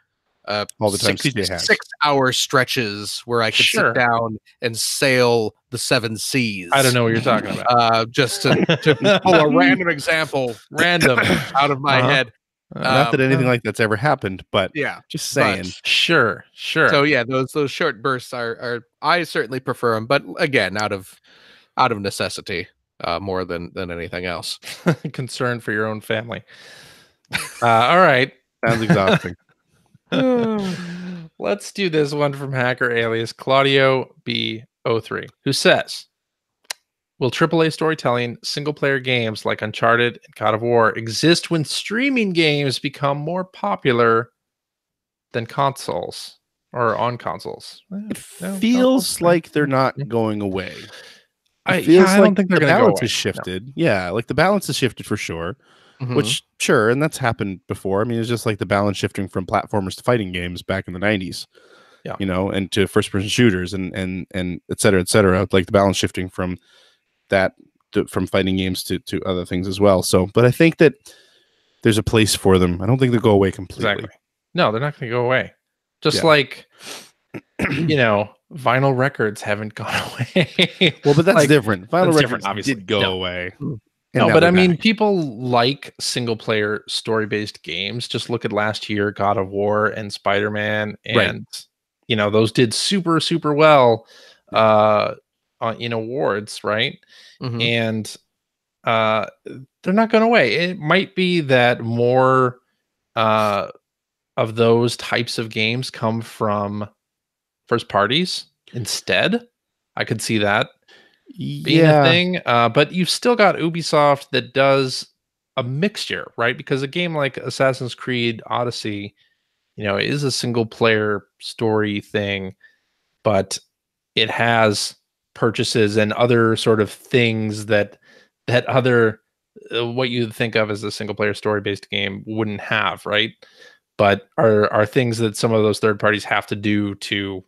all the time 6-hour stretches where I could sit down and sail the 7 seas. I don't know what you're talking about. Just to pull a random example out of my head. Not that anything like that's ever happened, but just saying. Sure. So yeah, those short bursts are I certainly prefer them, but again, out of necessity, more than anything else. Concern for your own family. All right. Sounds exhausting. Let's do this one from hacker alias Claudio B03, who says, will AAA storytelling single-player games like Uncharted and God of War exist when streaming games become more popular than consoles or on consoles? It feels like they're not going away. I don't think they're going to go away. The balance has shifted. No. Yeah, like the balance has shifted for sure. Which, sure, and that's happened before. I mean, it's just like the balance shifting from platformers to fighting games back in the 90s. Yeah. And to first-person shooters and et cetera, et cetera. Like the balance shifting from that from fighting games to other things as well. So, but I think that there's a place for them. I don't think they'll go away completely. Exactly. No, they're not going to go away. Just like, vinyl records haven't gone away. Well, but that's different. Vinyl records obviously did go away. No, but I mean, people like single-player story-based games. Just look at last year, God of War and Spider-Man, and those did super, super well in awards, right? And they're not going away. It might be that more of those types of games come from first parties instead. I could see that being a thing, but you've still got Ubisoft that does a mixture, right? Because a game like Assassin's Creed Odyssey, is a single player story thing, but it has purchases and other sort of things that other what you think of as a single player story based game wouldn't have, right? But are things that some of those third parties have to do to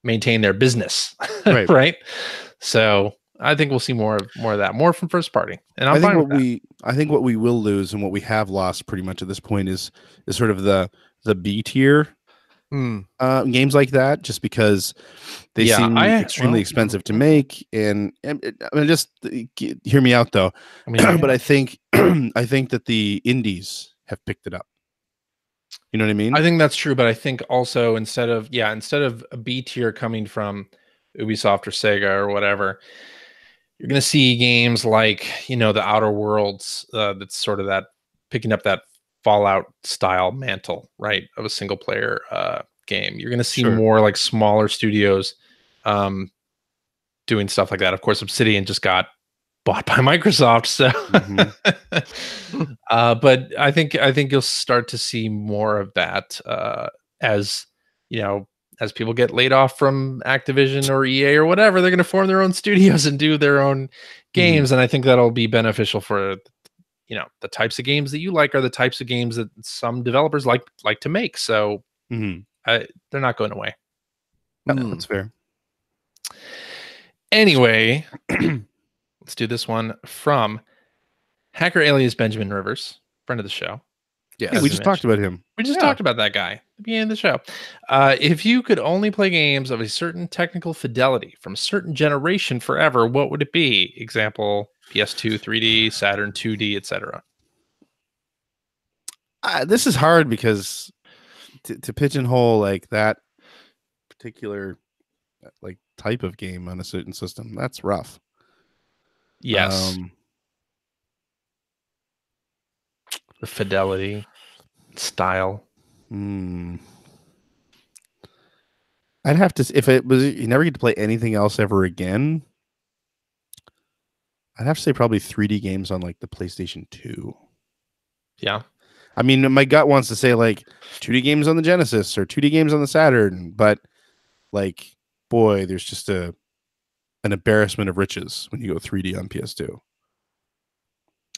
maintain their business, right? So I think we'll see more of that, more from first party. And I think what we will lose and what we have lost pretty much at this point is sort of the B tier games like that, just because they seem extremely expensive to make. And just hear me out though. But I think that the indies have picked it up. You know what I mean? I think that's true, but I think also instead of a B tier coming from Ubisoft or Sega or whatever, you're going to see games like, the Outer Worlds, that's sort of that picking up that Fallout style mantle, right, of a single player game. You're going to see more like smaller studios doing stuff like that. Of course, Obsidian just got bought by Microsoft, so but I think you'll start to see more of that as people get laid off from Activision or EA or whatever. They're going to form their own studios and do their own games, and I think that'll be beneficial for the types of games that you like are the types of games that some developers like to make. So they're not going away. That's fair. Anyway, let's do this one from Hacker alias Benjamin Rivers, friend of the show. Yeah, we just talked about him. We just talked about that guy at the beginning of the show. If you could only play games of a certain technical fidelity from a certain generation forever, what would it be? Example, PS2 3D, Saturn 2D, etc. This is hard because to pigeonhole like that particular like type of game on a certain system, that's rough. Yes. The fidelity, style. I'd have to, if it was, you never get to play anything else ever again, I'd have to say probably 3D games on like the PlayStation 2. Yeah. I mean, my gut wants to say like 2D games on the Genesis or 2D games on the Saturn, but like, boy, there's just an embarrassment of riches when you go 3D on PS2.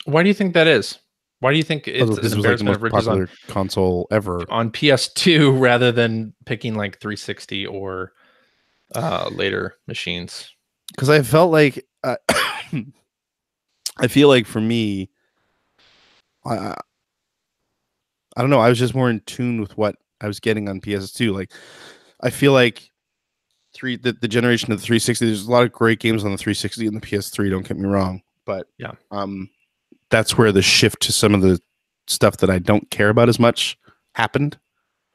Why do you think that is? Why do you think it's an embarrassment of riches on console ever on PS2 rather than picking like 360 or later machines? Because I felt like I feel like for me, I don't know. I was just more in tune with what I was getting on PS2. Like, I feel like the generation of the 360. There's a lot of great games on the 360 and the PS3. Don't get me wrong, but yeah, that's where the shift to some of the stuff that I don't care about as much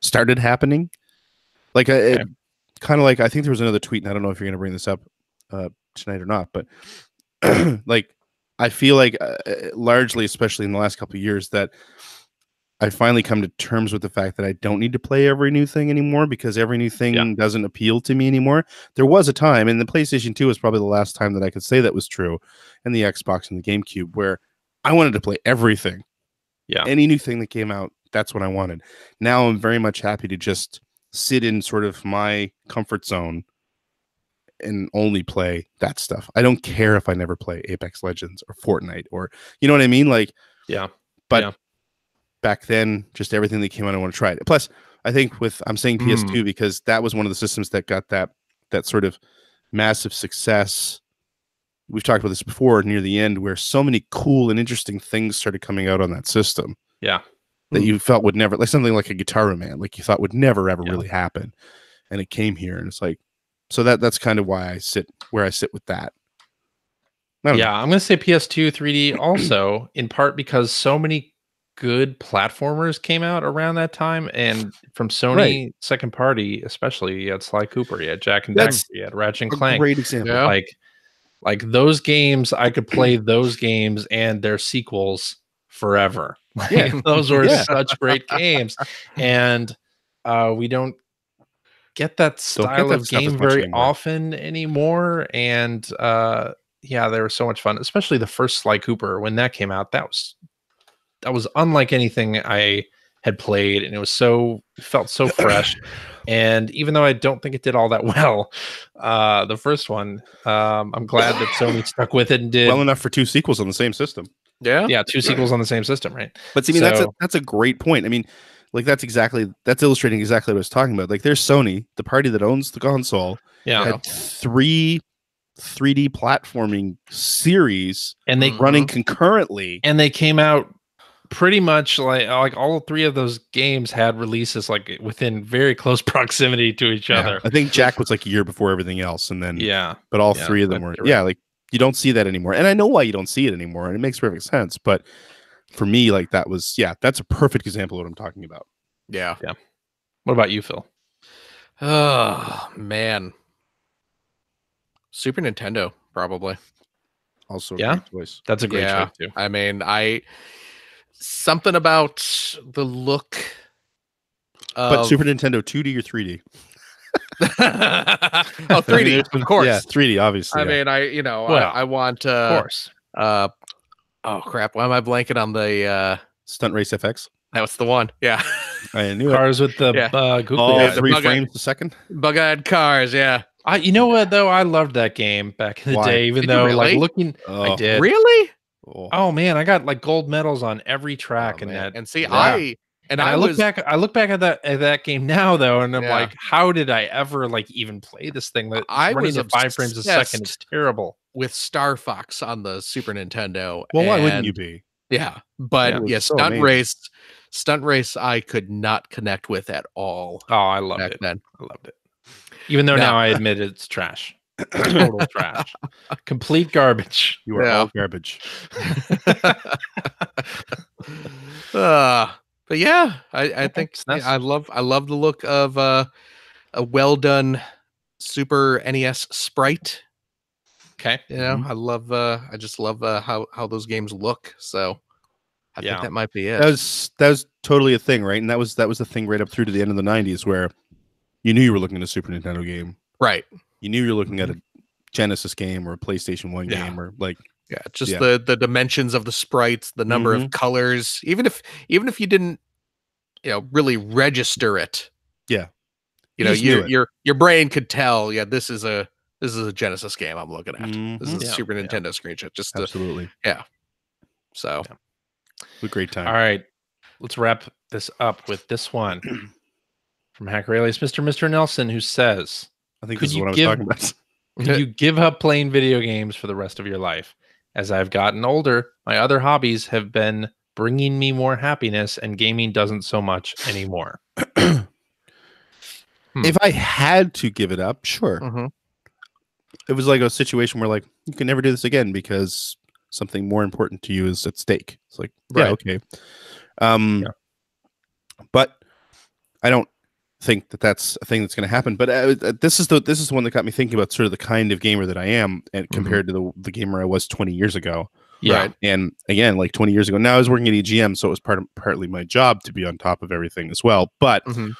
started happening. Like, kind of like, I think there was another tweet, and I don't know if you're going to bring this up tonight or not, but like, I feel like largely, especially in the last couple of years, that I finally come to terms with the fact that I don't need to play every new thing anymore because every new thing doesn't appeal to me anymore. There was a time, and the PlayStation 2 was probably the last time that I could say that was true, and the Xbox and the GameCube, where I wanted to play everything. Yeah. Any new thing that came out, that's what I wanted. Now I'm very much happy to just sit in sort of my comfort zone and only play that stuff. I don't care if I never play Apex Legends or Fortnite or, you know what I mean? Like, but back then, just everything that came out, I want to try it. Plus, I think I'm saying PS2 because that was one of the systems that got that sort of massive success. We've talked about this before near the end where so many cool and interesting things started coming out on that system. Yeah. That you felt would never, like something like a Guitar Man, like you thought would never, ever really happen. And it came here and it's like, so that's kind of why I sit where I sit with that. I'm going to say PS2 3D also in part because so many good platformers came out around that time, and from Sony second party, especially, you had Sly Cooper, you had Jak and Daxter, you had Ratchet and Clank. Great example. Yeah. Like those games, I could play those games and their sequels forever. Those were such great games, and we don't get that style of game very often anymore. And they were so much fun, especially the first Sly Cooper when that came out. That was unlike anything I had played, and it felt so fresh. And even though I don't think it did all that well, the first one, I'm glad that Sony stuck with it and did well enough for 2 sequels on the same system. Yeah, 2 sequels on the same system, right? But see, that's a great point. I mean, like that's illustrating exactly what I was talking about. Like, there's Sony, the party that owns the console, had 3 3D platforming series, and they running concurrently, and they came out pretty much like all 3 of those games had releases like within very close proximity to each other. I think Jak was like a year before everything else, and then but all 3 of them were like, you don't see that anymore, and I know why you don't see it anymore, and it makes perfect sense. But for me, like that was that's a perfect example of what I'm talking about. Yeah. What about you, Phil? Oh man, Super Nintendo probably. Also, a great choice. That's a great choice too. I mean, something about the look but Super Nintendo 2D or 3D? 3D, of course. Yeah, 3D, obviously. I mean, I want of course. Oh crap, why am I blanking on the Stunt Race FX? That was the one. Yeah. I knew Cars with the bug. All 3 frames a second. Bug-eyed cars, yeah. You know what though? I loved that game back in the day, even though like looking, I did. Really? Oh man, I got like gold medals on every track in man. that. And see, Yeah. I look was back. I look back at that game now, though, and I'm Yeah. like, how did I ever like even play this thing? That I running was at 5 frames a second is obsessed terrible. with Star Fox on the Super Nintendo. Well, why wouldn't and- you be? Yeah, but It was yeah, so amazing. Stunt Race, I could not connect with at all Oh, I loved back it. then. I loved it. Even though Yeah. now I admit it's trash. Total trash. Complete garbage. You are Yeah. all garbage. But yeah, I Okay, think SNES. I love the look of a well done Super NES sprite. Okay. You know, Mhm. I just love how those games look. So I Yeah. think that might be it. That was totally a thing, right? And that was the thing right up through to the end of the 90s where you knew you were looking at a Super Nintendo game. Right. You knew you were looking at a Genesis game or a PlayStation 1 Yeah. game or like Yeah, just Yeah. the dimensions of the sprites, the number of colors, even if you didn't, really register it. Yeah. You You know, just knew it. your brain could tell, yeah, this is a Genesis game I'm looking at. This is Mhm. a Yeah, Super yeah. Nintendo screenshot. Just Absolutely. so A great time. All right. Let's wrap this up with this one from Hacker Alias, Mr. Nelson, who says, I think Could this is you what I was give- talking about. "Could you give up playing video games for the rest of your life? As I've gotten older, my other hobbies have been bringing me more happiness, and gaming doesn't so much anymore." If I had to give it up, sure. mhm. It was like a situation where like you can never do this again because something more important to you is at stake. It's like, yeah, Right. okay. But I don't think that that's a thing that's going to happen. But this is the one that got me thinking about sort of the kind of gamer that I am, and compared to the gamer I was 20 years ago. Yeah. Right. And again, like 20 years ago, now I was working at EGM, so it was partly my job to be on top of everything as well. But Mhm.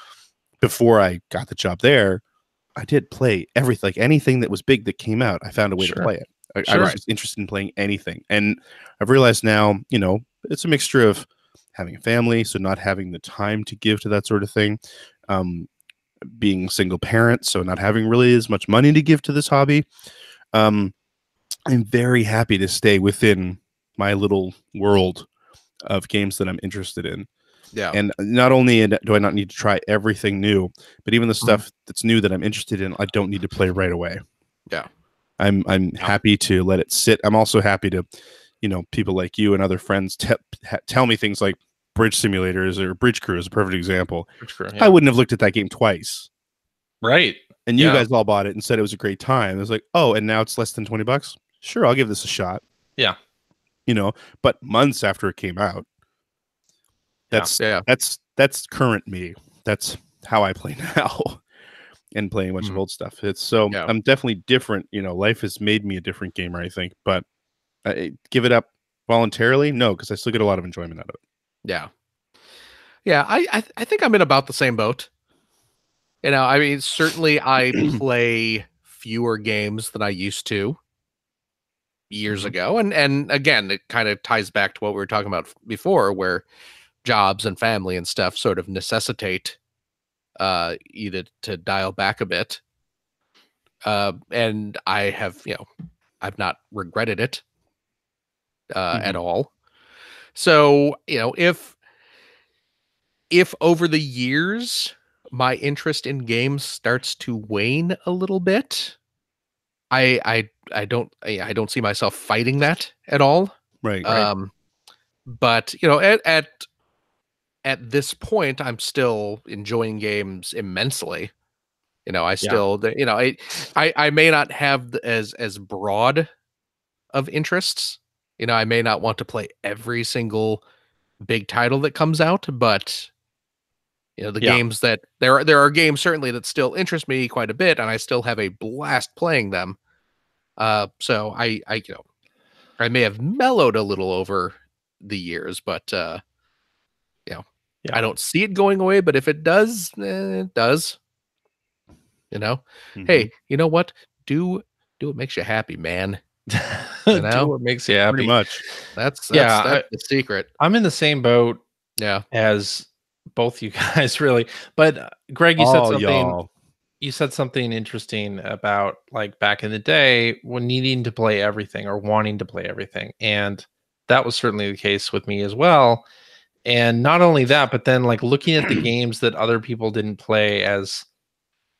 before I got the job there, I did play everything, like anything that was big that came out. I found a way to Sure. play it. I Sure. was just interested in playing anything, and I've realized now, it's a mixture of having a family, so not having the time to give to that sort of thing, being a single parent, so not having really as much money to give to this hobby. I'm very happy to stay within my little world of games that I'm interested in. Yeah. And not only do I not need to try everything new, but even the stuff that's new that I'm interested in, I don't need to play right away. Yeah. I'm happy to let it sit. I'm also happy to, people like you and other friends tell me things like Bridge Simulators or Bridge Crew is a perfect example. I wouldn't have looked at that game twice. Right. And you Yeah. guys all bought it and said it was a great time. It was like, oh, and now it's less than $20. Sure, I'll give this a shot. Yeah. But months after it came out, that's current me. That's how I play now, and playing a bunch of old stuff. I'm definitely different. Life has made me a different gamer, I think. But give it up voluntarily? No, because I still get a lot of enjoyment out of it. Yeah. Yeah, I think I'm in about the same boat. I mean, certainly I play fewer games than I used to years ago. And again, it kind of ties back to what we were talking about before, where jobs and family and stuff sort of necessitate either to dial back a bit. And I have, I've not regretted it at all. So, if over the years my interest in games starts to wane a little bit, I don't see myself fighting that at all. Right. But at this point, I'm still enjoying games immensely. I still, I may not have as broad of interests. I may not want to play every single big title that comes out, but the games that there are games certainly that still interest me quite a bit, and I still have a blast playing them. So I may have mellowed a little over the years, but I don't see it going away. But if it does, it does. Hey, you know what? Do what makes you happy, man. Do what makes you happy. Pretty much. That's the secret. I'm in the same boat. Yeah. As both you guys, really. But Greg, you said something. Y'all. You said something interesting about like back in the day when needing to play everything or wanting to play everything. And that was certainly the case with me as well. And not only that, but then like looking at the games that other people didn't play as,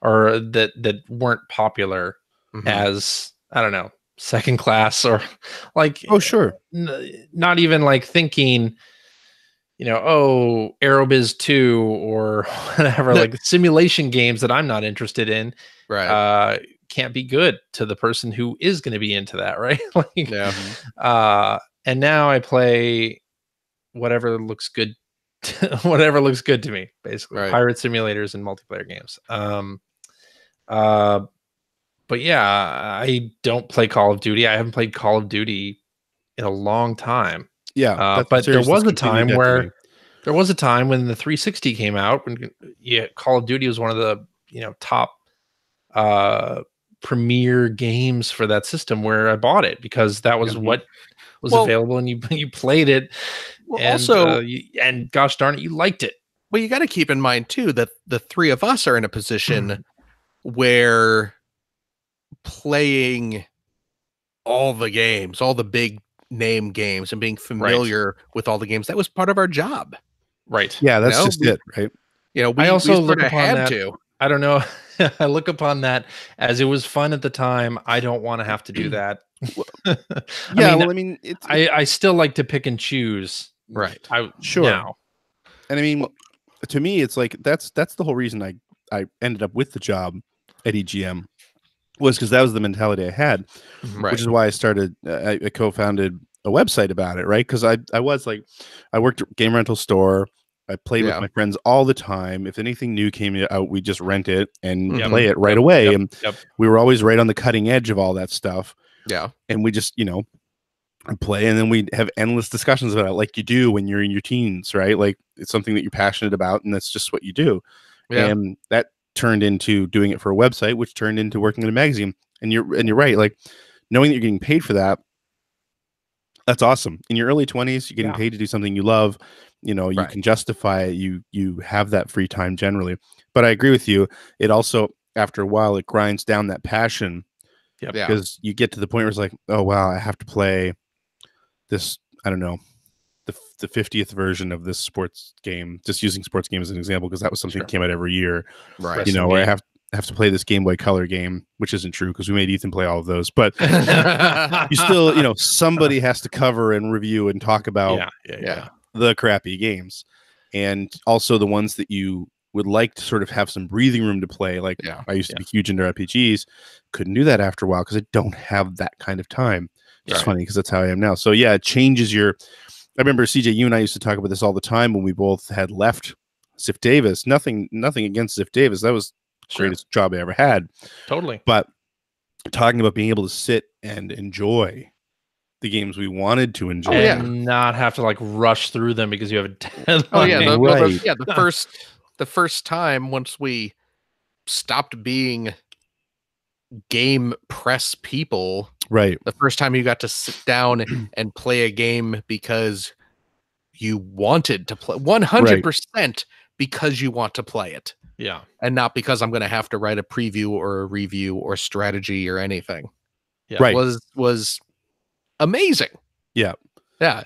or that weren't popular as, I don't know, second class, or like, oh sure, not even like thinking, Aerobiz 2 or whatever, like simulation games that I'm not interested in, right? Can't be good to the person who is going to be into that, right? Like, Yeah. And now I play whatever looks good, whatever looks good to me, basically. Right. Pirate simulators and multiplayer games. But yeah, I don't play Call of Duty. I haven't played Call of Duty in a long time. Yeah, but there was a time when the 360 came out, when Call of Duty was one of the top premier games for that system, where I bought it because that was what was available, and you played it. Well, and also, and gosh darn it, you liked it. Well, you got to keep in mind too that the three of us are in a position where playing all the games, all the big name games, and being familiar with all the games, that was part of our job. Right. Yeah, that's just it, right? I also look upon that. I don't know. I look upon that as it was fun at the time. I don't want to have to do that. I still like to pick and choose. Right. Sure. Now. And I mean, to me, it's like that's the whole reason I ended up with the job at EGM, was because that was the mentality I had, which is why I started. I co-founded a website about it, right? Because I worked at game rental store. I played with my friends all the time. If anything new came out, we just rent it and play it right away. And we were always right on the cutting edge of all that stuff. Yeah. And we just, play, and then we have endless discussions about it, like you do when you're in your teens, right? Like it's something that you're passionate about, and that's just what you do. Yeah. And that turned into doing it for a website, which turned into working in a magazine. And you're right. Like knowing that you're getting paid for that, that's awesome. In your early 20s, you're getting paid to do something you love. You can justify it. You have that free time generally. But I agree with you. It also, after a while, it grinds down that passion. Yeah. Because you get to the point where it's like, oh wow, I have to play this, I don't know, the 50th version of this sports game, just using sports game as an example, because that was something that came out every year. Right. Where I have to play this Game Boy Color game, which isn't true because we made Ethan play all of those, but you still, somebody has to cover and review and talk about the crappy games, and also the ones that you would like to sort of have some breathing room to play. Like I used to be huge into RPGs, couldn't do that after a while because I don't have that kind of time. It's funny because that's how I am now. So yeah, it changes your. I remember CJ, you and I used to talk about this all the time when we both had left Ziff Davis. Nothing against Ziff Davis. That was the greatest job I ever had. Totally. But talking about being able to sit and enjoy the games we wanted to enjoy, and not have to like rush through them because you have a deadline. Oh yeah, the first time once we stopped being game press people, right? The first time you got to sit down and play a game because you wanted to play 100% because you want to play it. Yeah. And not because I'm going to have to write a preview or a review or strategy or anything. Yeah. Right. Was amazing. Yeah. Yeah.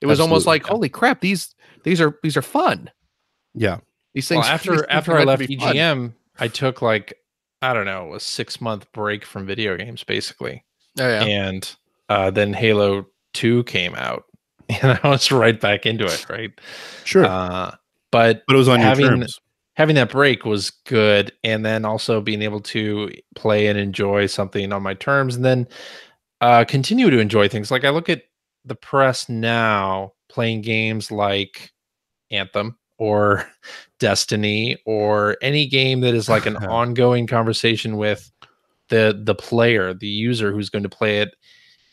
It was almost like, holy crap, these are fun. Yeah. These things. Well, after I left EGM, I took like, I don't know, a 6-month break from video games, basically. Oh, yeah. And then Halo 2 came out, and I was right back into it, right? Sure. But it was on your terms. Having that break was good, and then also being able to play and enjoy something on my terms, and then continue to enjoy things. Like I look at the press now playing games like Anthem or Destiny or any game that is like an ongoing conversation with the player, the user who's going to play it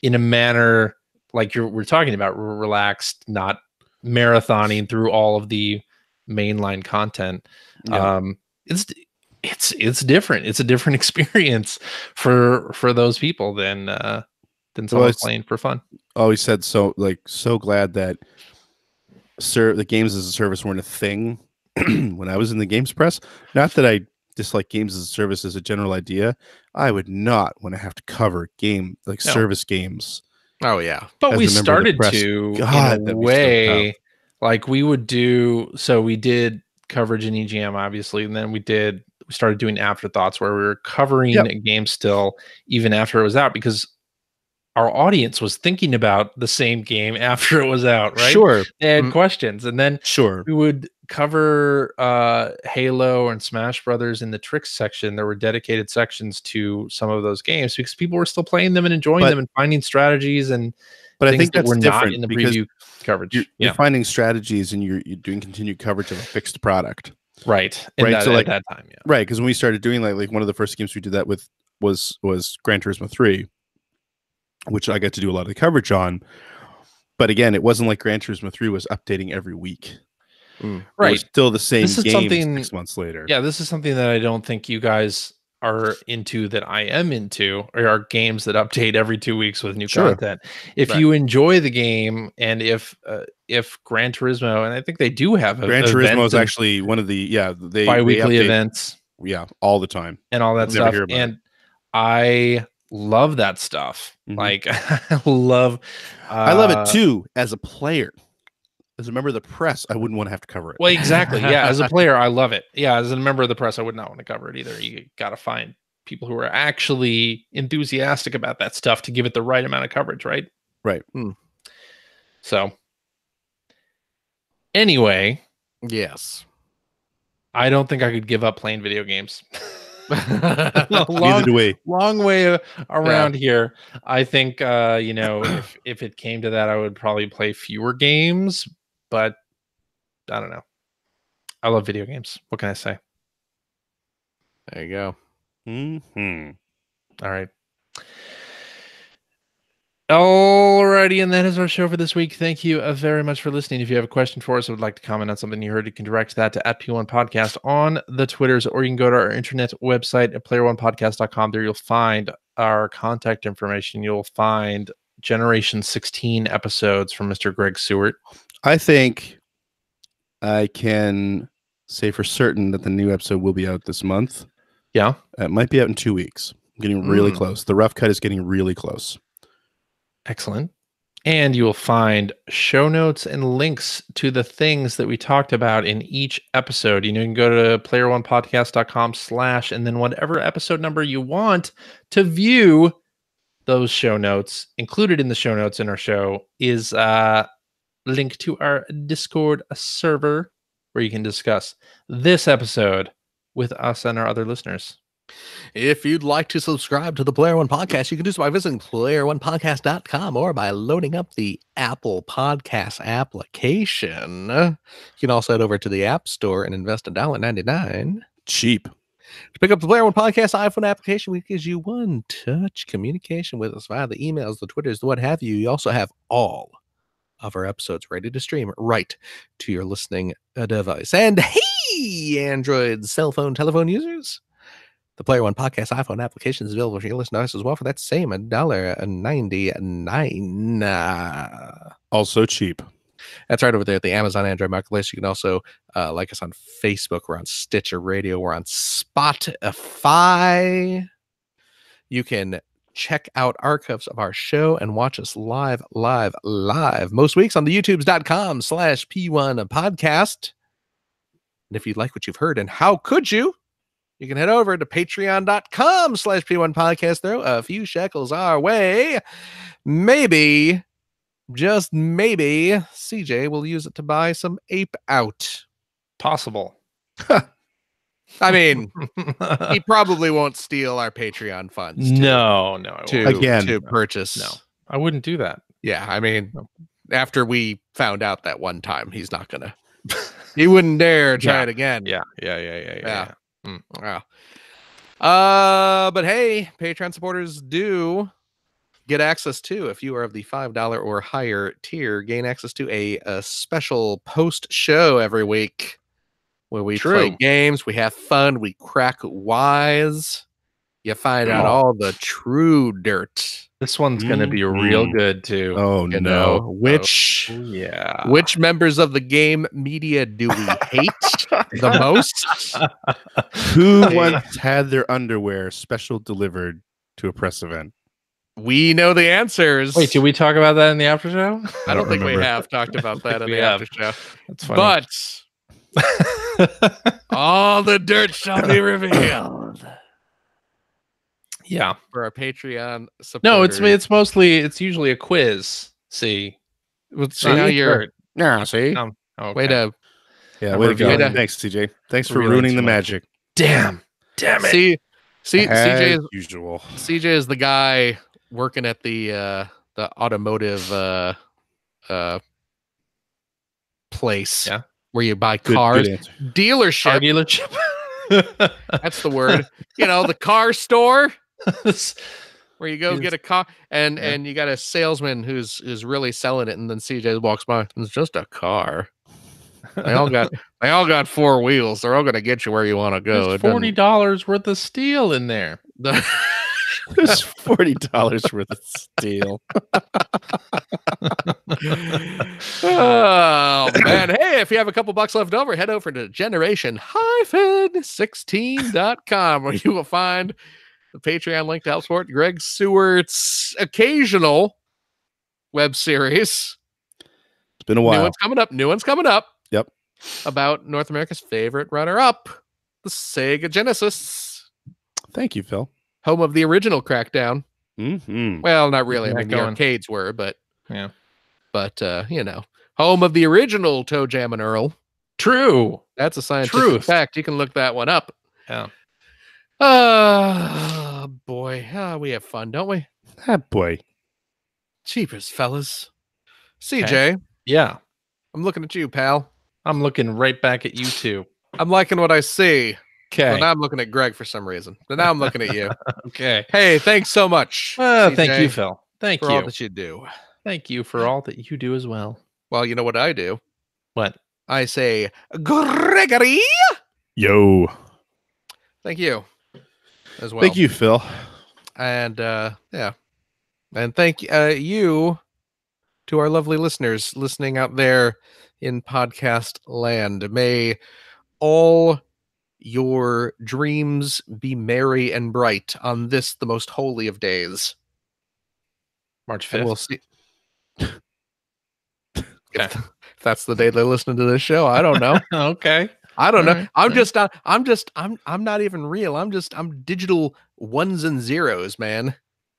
in a manner like we're talking about, relaxed, not marathoning through all of the mainline content. Yeah. It's different. It's a different experience for those people than someone playing for fun. Always said so glad that the games as a service weren't a thing when I was in the games press. Not that I dislike games as a service as a general idea. I would not want to have to cover service games Oh yeah. But As we a member of the started press, to, God, in that'd a be so way, tough. like we would do. So we did coverage in EGM, obviously, and then we started doing afterthoughts where we were covering a game still even after it was out, because our audience was thinking about the same game after it was out, right? Sure. They had questions, and then Sure. we would cover Halo and Smash Brothers in the tricks section. There were dedicated sections to some of those games because people were still playing them and enjoying them and finding strategies and But things I think that that's were not different in the because preview coverage. you're finding strategies and you're doing continued coverage of a fixed product. Right. Right. So at that time, yeah. Right. Because when we started doing like one of the first games we did that with was Gran Turismo 3, which I got to do a lot of the coverage on. But again, it wasn't like Gran Turismo 3 was updating every week. Right. It was still the same This is game something 6 months later. Yeah, this is something that I don't think you guys are into that I am into, or are games that update every 2 weeks with new content. If you enjoy the game, and if Gran Turismo, and I think they do have Gran Turismo is actually one of the bi-weekly events, all the time, and all that stuff, and I love that stuff. Like I love it too as a player. As a member of the press, I wouldn't want to have to cover it. Well, exactly. Yeah. As a player, I love it. Yeah. As a member of the press, I would not want to cover it either. You got to find people who are actually enthusiastic about that stuff to give it the right amount of coverage, right? Right. So, anyway. Yes. I don't think I could give up playing video games. Neither do we. Long way around here. I think, if it came to that, I would probably play fewer games. But I don't know. I love video games. What can I say? There you go. All right. Alrighty, and that is our show for this week. Thank you very much for listening. If you have a question for us or would like to comment on something you heard, you can direct that to @P1Podcast on the Twitters, or you can go to our internet website at player1podcast.com. There you'll find our contact information. You'll find Generation 16 episodes from Mr. Greg Seward. I think I can say for certain that the new episode will be out this month. Yeah. It might be out in 2 weeks. I'm getting really close. The rough cut is getting really close. Excellent. And you will find show notes and links to the things that we talked about in each episode. You can go to player1podcast.com/ and then whatever episode number you want to view those show notes. Included in the show notes in our show is link to our Discord server where you can discuss this episode with us and our other listeners. If you'd like to subscribe to the Player One Podcast, you can do so by visiting player1podcast.com or by loading up the Apple Podcast application. You can also head over to the App Store and invest $1.99. Cheap. To pick up the Player One Podcast iPhone application, which gives you one-touch communication with us via the emails, the Twitters, the what have you. You also have all of our episodes ready to stream right to your listening device. And hey, Android cell phone, telephone users, the Player One Podcast iPhone application is available for your listening device as well for that same $1.99. Also cheap. That's right over there at the Amazon Android Marketplace. You can also like us on Facebook. We're on Stitcher Radio. We're on Spotify. You can check out archives of our show and watch us live. Most weeks on the youtubes.com/P1 podcast. And if you like what you've heard, and how could you can head over to patreon.com/P1 podcast. Throw a few shekels our way. Maybe, just maybe, CJ will use it to buy some Ape Out. Possible. I mean, he probably won't steal our Patreon funds. No, to purchase. No, I wouldn't do that. Yeah, I mean, after we found out that one time, he's not gonna. He wouldn't dare try it again. Yeah. Wow. But hey, Patreon supporters do get access to, if you are of the $5 or higher tier, gain access to a special post show every week where we play games, we have fun, we crack wise. You find out all the true dirt. This one's going to be real good too. Oh, no. Which members of the game media do we hate the most? Who once had their underwear special delivered to a press event? We know the answers. Wait, did we talk about that in the after show? I don't think we remember. have talked about that in we the have. after show. That's funny. But all the dirt shall be revealed yeah. for our Patreon supporters. No, it's usually a quiz. See, See how you're. Yeah, see? Okay. Way to Way to go. Way to- Thanks, CJ. Thanks for Revealing ruining too the much. magic. damn it. see. As CJ usual. is the guy working at the automotive place. Yeah. Where you buy Good cars. answer. Dealership. Car dealership. That's the word. The car store where you go Yes. get a car and Yeah. you got a salesman who's really selling it, and then CJ walks by. It's just a car. They all got four wheels. They're all gonna get you where you want to go. There's It doesn't- $40 worth of steel in there. the- There's $40 worth of steel. Oh man. Hey, if you have a couple bucks left over, head over to generation-16.com where you will find the Patreon link to help support Greg Stewart's occasional web series. It's been a New while. one's coming up. Yep. About North America's favorite runner-up, the Sega Genesis, Thank you, Phil. home of the original Crackdown. Mm-hmm. Well, not really. I Keep mean, that the going. arcades were, but Yeah. but home of the original Toe Jam and Earl. True. That's a scientific Truth. fact. You can look that one up. Yeah. Oh boy, we have fun, don't we? Ah, boy. Cheapers, fellas. CJ, Yeah. I'm looking at you, pal. I'm looking right back at you too. I'm liking what I see. Okay. But now I'm looking at Greg for some reason. But now I'm looking at you. Okay. Hey, thanks so much. Thank CJ, you, Phil. Thank for all you. that you do. Thank you for all that you do as well. Well, you know what I do? What? I say, Gregory. Yo. Thank you as well. Thank you, Phil. And yeah. And thank you to our lovely listeners listening out there in podcast land. May all your dreams be merry and bright on this, the most holy of days. March And 5th. we'll see. Okay. If that's the day they're listening to this show, I don't know. Okay. I don't know. Alright, I'm not even real. I'm digital ones and zeros, man.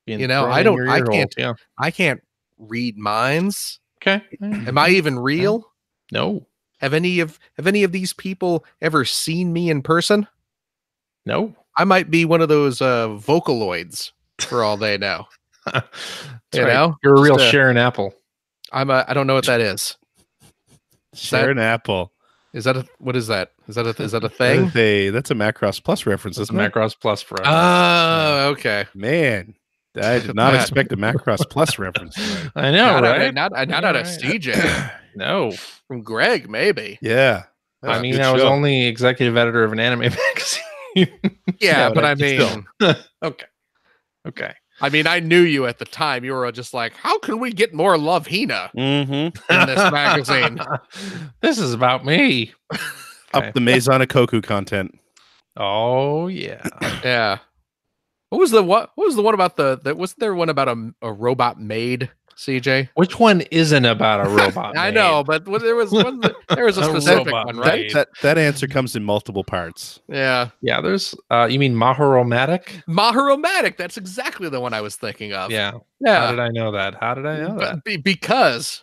Being You know, thrown I in don't- your I ear hole. can't- Yeah. I can't read minds. Okay. Am I even real? No. Have any of these people ever seen me in person? No. I might be one of those Vocaloids for all they know. That's You right. know? You're a real Just, Sharon Apple. I don't know what that is. Sharon Apple. Is that what is that? Is that a thing? That's a Macross Plus reference, That's isn't it? Macross Plus for us. Oh, okay. Man, I did not expect a Macross Plus reference. tonight. I know, right? Not out of Right. CJ. No. From Greg, maybe. Yeah. That was I a mean, good I was show. only executive editor of an anime magazine. Yeah, Yeah, but but I mean, Okay. Okay. I mean, I knew you at the time. You were just like, how can we get more Love Hina Mhm. in this magazine? This is about me. Okay. Up the Maison Koku content. Oh yeah. Yeah. What was the one about wasn't there one about a robot maid, CJ? Which one isn't about a robot? I maid? know, but there was one there was a A specific robot one, maid. right? That answer comes in multiple parts. Yeah. Yeah, there's you mean Maharomatic? Maharomatic, that's exactly the one I was thinking of. Yeah. How Yeah. did I know that? How did I know that? Because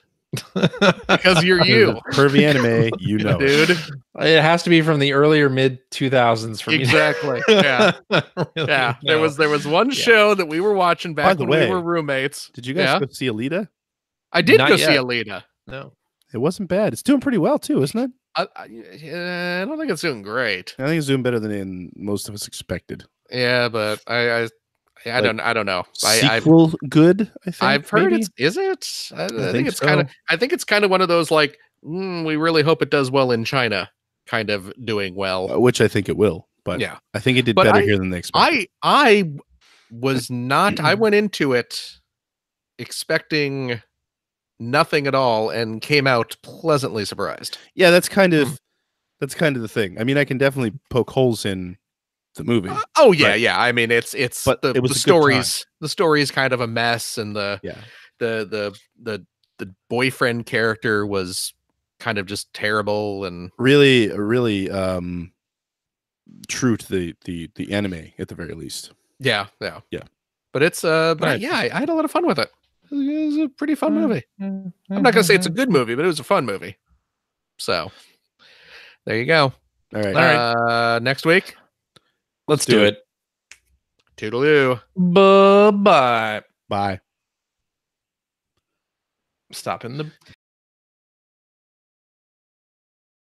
you're you, Pervy anime, you know. it. dude. It has to be from the earlier mid 2000s for me. Exactly. Yeah. Really, Yeah. no. There was one Yeah. show that we were watching back the when way, we were roommates. Did you guys Yeah. go see Alita? I did Not go see yet. Alita. No. It wasn't bad. It's doing pretty well too, isn't it? I don't think it's doing great. I think it's doing better than most of us expected. Yeah, but I don't know. Sequel good. I think I've heard maybe? is it? I think think it's kind of so. I think it's kind of one of those like we really hope it does well in China kind of doing well. Which I think it will. But Yeah. I think it did But better I- here than they expected. I was not I went into it expecting nothing at all and came out pleasantly surprised. Yeah, that's kind of the thing. I mean, I can definitely poke holes in the movie. Oh yeah, But- yeah. I mean, it's but the, it was the a good stories. The story's kind of a mess, and the Yeah. the boyfriend character was kind of just terrible, and Really true to the anime at the very least. yeah. But it's Nice. yeah, I had a lot of fun with it. It was a pretty fun movie. I'm not gonna say it's a good movie, but it was a fun movie. So there you go. All right. All right. Next week, Let's do do it. it. toodaloo. Bye-bye. Bye. Stopping the